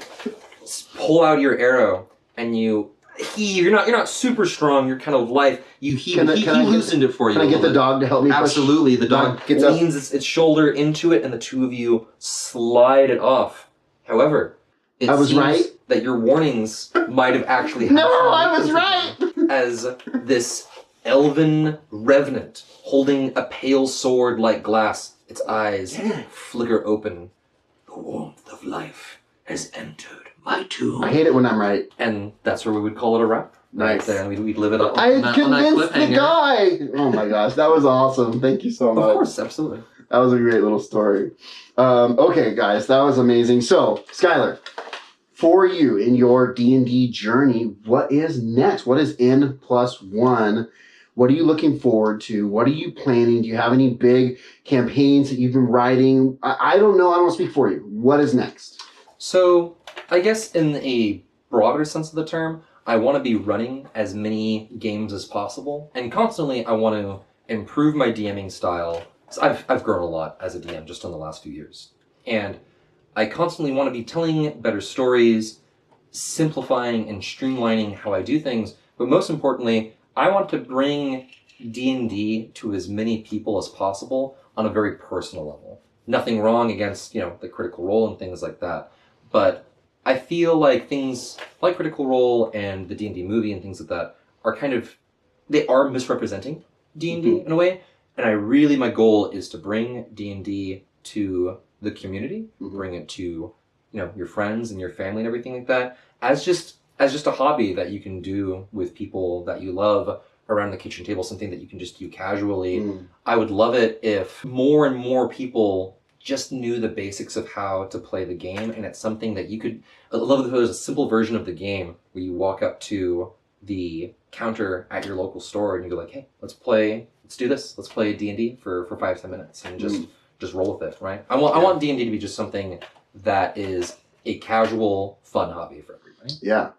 pull out your arrow and you heave, you're not super strong, you're kind of light. You heave, he loosened it for you. Can I get the dog to help me push? Absolutely. The dog leans its shoulder into it and the two of you slide it off. However, it seems right. that your warnings might have actually had I was right! As this elven revenant holding a pale sword like glass, its eyes flicker open. The warmth of life has entered my tomb. I hate it when I'm right. And that's where we would call it a wrap. Nice. There, and we'd live it up. I convinced the guy! Oh my gosh, that was awesome. Thank you so much. Of course, absolutely. That was a great little story. Okay, guys, that was amazing. So, Schuyler, for you in your D&D journey, what is next? What is N+1? What are you looking forward to? What are you planning? Do you have any big campaigns that you've been writing? I don't know. I don't speak for you. What is next? So, I guess in a broader sense of the term, I want to be running as many games as possible. And constantly, I want to improve my DMing style. I've grown a lot as a DM just in the last few years. And I constantly want to be telling better stories, simplifying and streamlining how I do things. But most importantly, I want to bring D&D to as many people as possible on a very personal level. Nothing wrong against, the Critical Role and things like that. But I feel like things like Critical Role and the D&D movie and things like that are they are misrepresenting D&D in a way. And my goal is to bring D&D to the community, bring it to, your friends and your family and everything like that, as just a hobby that you can do with people that you love around the kitchen table, something that you can just do casually. I would love it if more and more people just knew the basics of how to play the game, and it's something that you could... I love that there's a simple version of the game where you walk up to the counter at your local store and you go like, hey, let's do this. Let's play D&D for 5-10 minutes and just roll with it, right? I want D&D to be just something that is a casual, fun hobby for everybody. Yeah.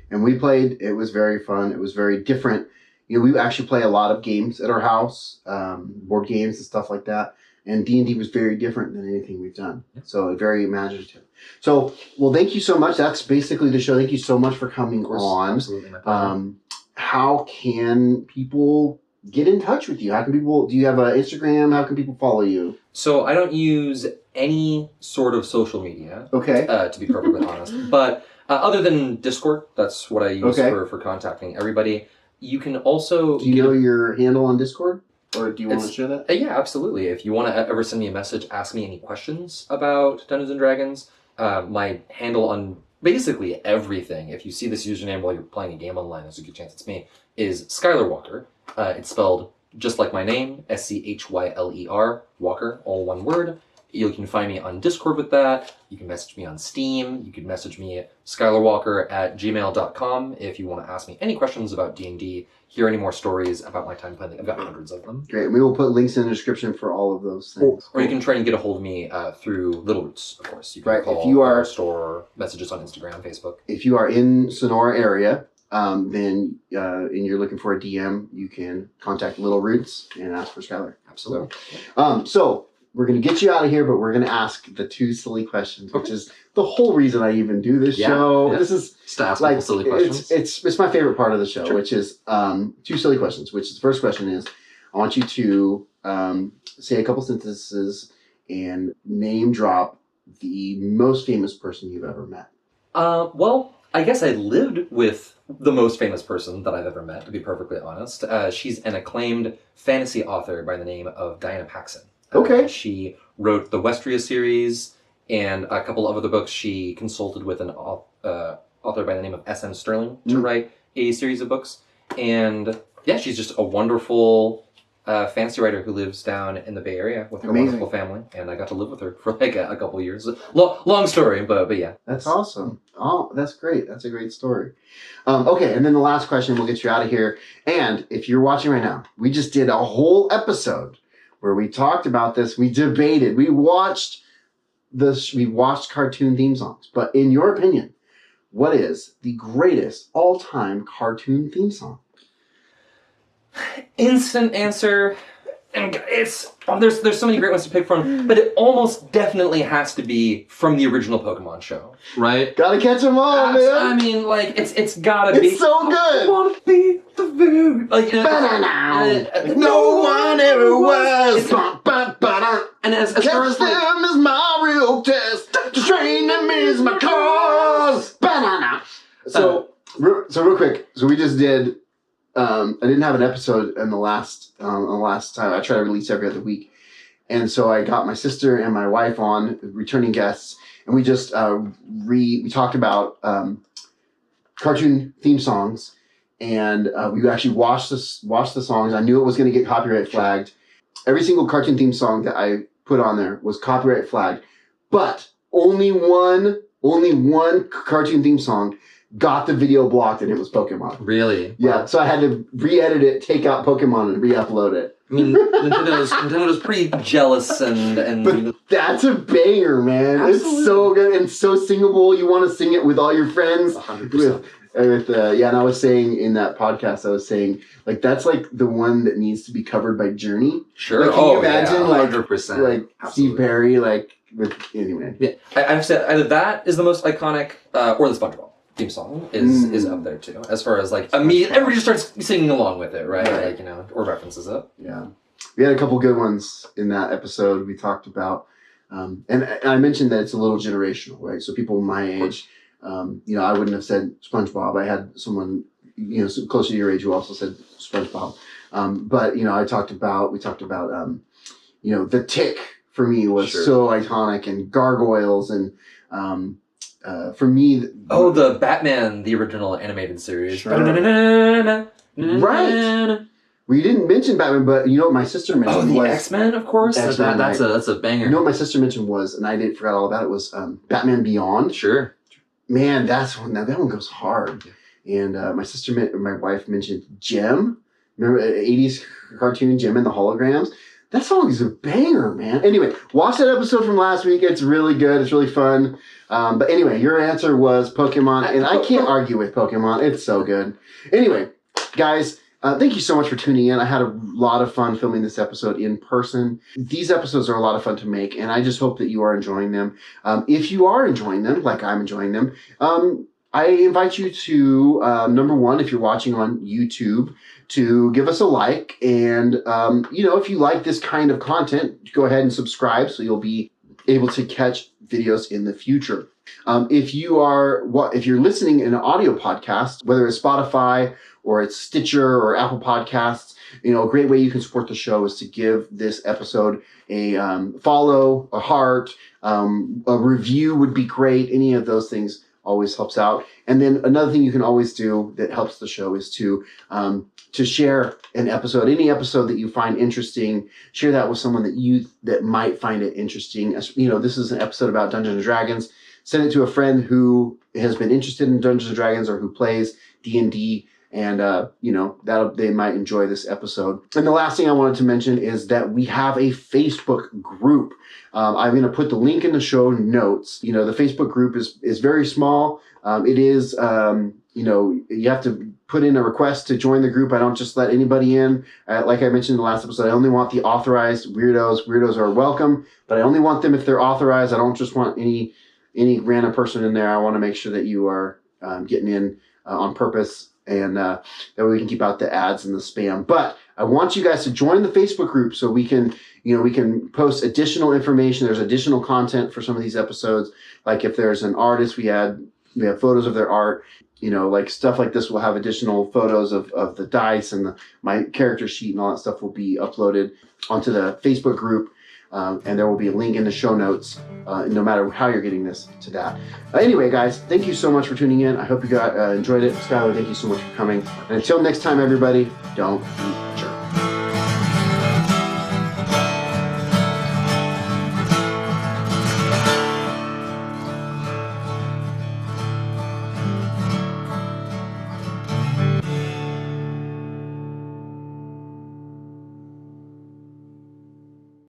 And we played. It was very fun. It was very different. We actually play a lot of games at our house, board games and stuff like that. And D&D was very different than anything we've done. So very imaginative. So, well, thank you so much. That's basically the show. Thank you so much for coming on. Absolutely, my pleasure. How can people get in touch with you? How can people, do you have an Instagram? How can people follow you? So I don't use any sort of social media, Okay. to be perfectly honest. But other than Discord, that's what I use Okay. for contacting everybody. You can also... Do you know your handle on Discord? Or do you want to share that? Yeah, absolutely. If you want to ever send me a message, ask me any questions about Dungeons & Dragons, my handle on basically everything, if you see this username while you're playing a game online, there's a good chance it's me, is Schyler Walker. It's spelled just like my name, Schyler, Walker, all one word. You can find me on Discord with that. You can message me on Steam. You can message me at skylerwalker@gmail.com if you want to ask me any questions about D&D, hear any more stories about my time playing. I've got hundreds of them. Great. We will put links in the description for all of those things. Or you can try and get a hold of me through Little Roots, of course. You can Right. call If you are our store, messages on Instagram, Facebook. If you are in Sonora area, then and you're looking for a DM, you can contact Little Roots and ask for Schyler. Absolutely. So we're going to get you out of here, but we're going to ask the 2 silly questions, which is the whole reason I even do this show. Yeah. This is Just to ask like people silly questions. It's my favorite part of the show, Sure. which is 2 silly questions. Which is, the first question is, I want you to say a couple sentences and name drop the most famous person you've ever met. Well, I guess I lived with the most famous person that I've ever met, to be perfectly honest. She's an acclaimed fantasy author by the name of Diana Paxson. Okay. She wrote the Westria series and a couple of other books. She consulted with an author by the name of S.M. Sterling to write a series of books. And yeah, she's just a wonderful fantasy writer who lives down in the Bay Area with her wonderful family. And I got to live with her for like a couple of years. Long story, but yeah. That's awesome. Oh, that's great. That's a great story. Okay, and then the last question, we'll get you out of here. And if you're watching right now, we just did a whole episode where we talked about this. We debated. We watched cartoon theme songs. But in your opinion, what is the greatest all-time cartoon theme song? Instant answer, and there's so many great ones to pick from, but it almost definitely has to be from the original Pokemon show, right? Gotta catch them all, man. I mean, like it's gotta be. It's so good. I wanna be the very like. No one ever was. And as far as Catch them is my real test. To train them is my cause. So real quick. So we just did. I didn't have an episode in the last time. I try to release every other week, and so I got my sister and my wife on, returning guests, and we just we talked about cartoon theme songs, and we actually watched the songs. I knew it was going to get copyright flagged. Every single cartoon theme song that I put on there was copyright flagged, but only one cartoon theme song got the video blocked, and it was Pokemon. Really? Yeah, Wow. so I had to re-edit it, take out Pokemon, and re-upload it. I mean, Nintendo's pretty jealous and But that's a banger, man. Absolutely. It's so good and so singable. You want to sing it with all your friends. 100%. And I was saying in that podcast, I was saying, like, that's like the one that needs to be covered by Journey. Sure. Like, can you imagine, yeah, like, 100%. like Steve Perry, like, with, anyway. Yeah, I've said either that is the most iconic, or the SpongeBob theme song is up there too. As far as like everybody just starts singing along with it, right? Like, or references it. Yeah, we had a couple good ones in that episode. We talked about, and I mentioned that it's a little generational, right? So people my age, I wouldn't have said SpongeBob. I had someone, so close to your age who also said SpongeBob. But we talked about, the Tick for me was so iconic, and Gargoyles, and for me, the Batman, the original animated series. Sure. Right. We didn't mention Batman, but what my sister mentioned was X-Men, of course. X-Men, That's a banger. What my sister mentioned was, and I forgot all about it, was Batman Beyond. Sure. Man, that one goes hard. And my wife mentioned Gem. Remember 80s cartoon Gem and the holograms? That song is a banger, man. Anyway, watch that episode from last week. It's really good. It's really fun. But anyway, your answer was Pokemon, and I can't argue with Pokemon. It's so good. Anyway, guys, thank you so much for tuning in. I had a lot of fun filming this episode in person. These episodes are a lot of fun to make, and I just hope that you are enjoying them. If you are enjoying them, like I'm enjoying them, I invite you to, number one, if you're watching on YouTube, to give us a like. And, if you like this kind of content, go ahead and subscribe so you'll be able to catch videos in the future. If you're listening in an audio podcast, whether it's Spotify or it's Stitcher or Apple Podcasts, a great way you can support the show is to give this episode a follow, a heart, a review would be great. Any of those things always helps out. And then another thing you can always do that helps the show is to share an episode, any episode that you find interesting. Share that with someone that might find it interesting. This is an episode about Dungeons and Dragons. Send it to a friend who has been interested in Dungeons and Dragons or who plays D&D, and they might enjoy this episode. And the last thing I wanted to mention is that we have a Facebook group. I'm going to put the link in the show notes. The Facebook group is very small. It is, you have to put in a request to join the group. I don't just let anybody in. Like I mentioned in the last episode, I only want the authorized weirdos. Weirdos are welcome, but I only want them if they're authorized. I don't just want any random person in there. I want to make sure that you are getting in on purpose, and that way we can keep out the ads and the spam. But I want you guys to join the Facebook group so we can post additional information. There's additional content for some of these episodes. Like if there's an artist, we have photos of their art. Like stuff like this will have additional photos of the dice, and my character sheet and all that stuff will be uploaded onto the Facebook group. And there will be a link in the show notes, no matter how you're getting this, to that. Anyway, guys, thank you so much for tuning in. I hope you enjoyed it. Schuyler, thank you so much for coming. And until next time, everybody, don't be jerks.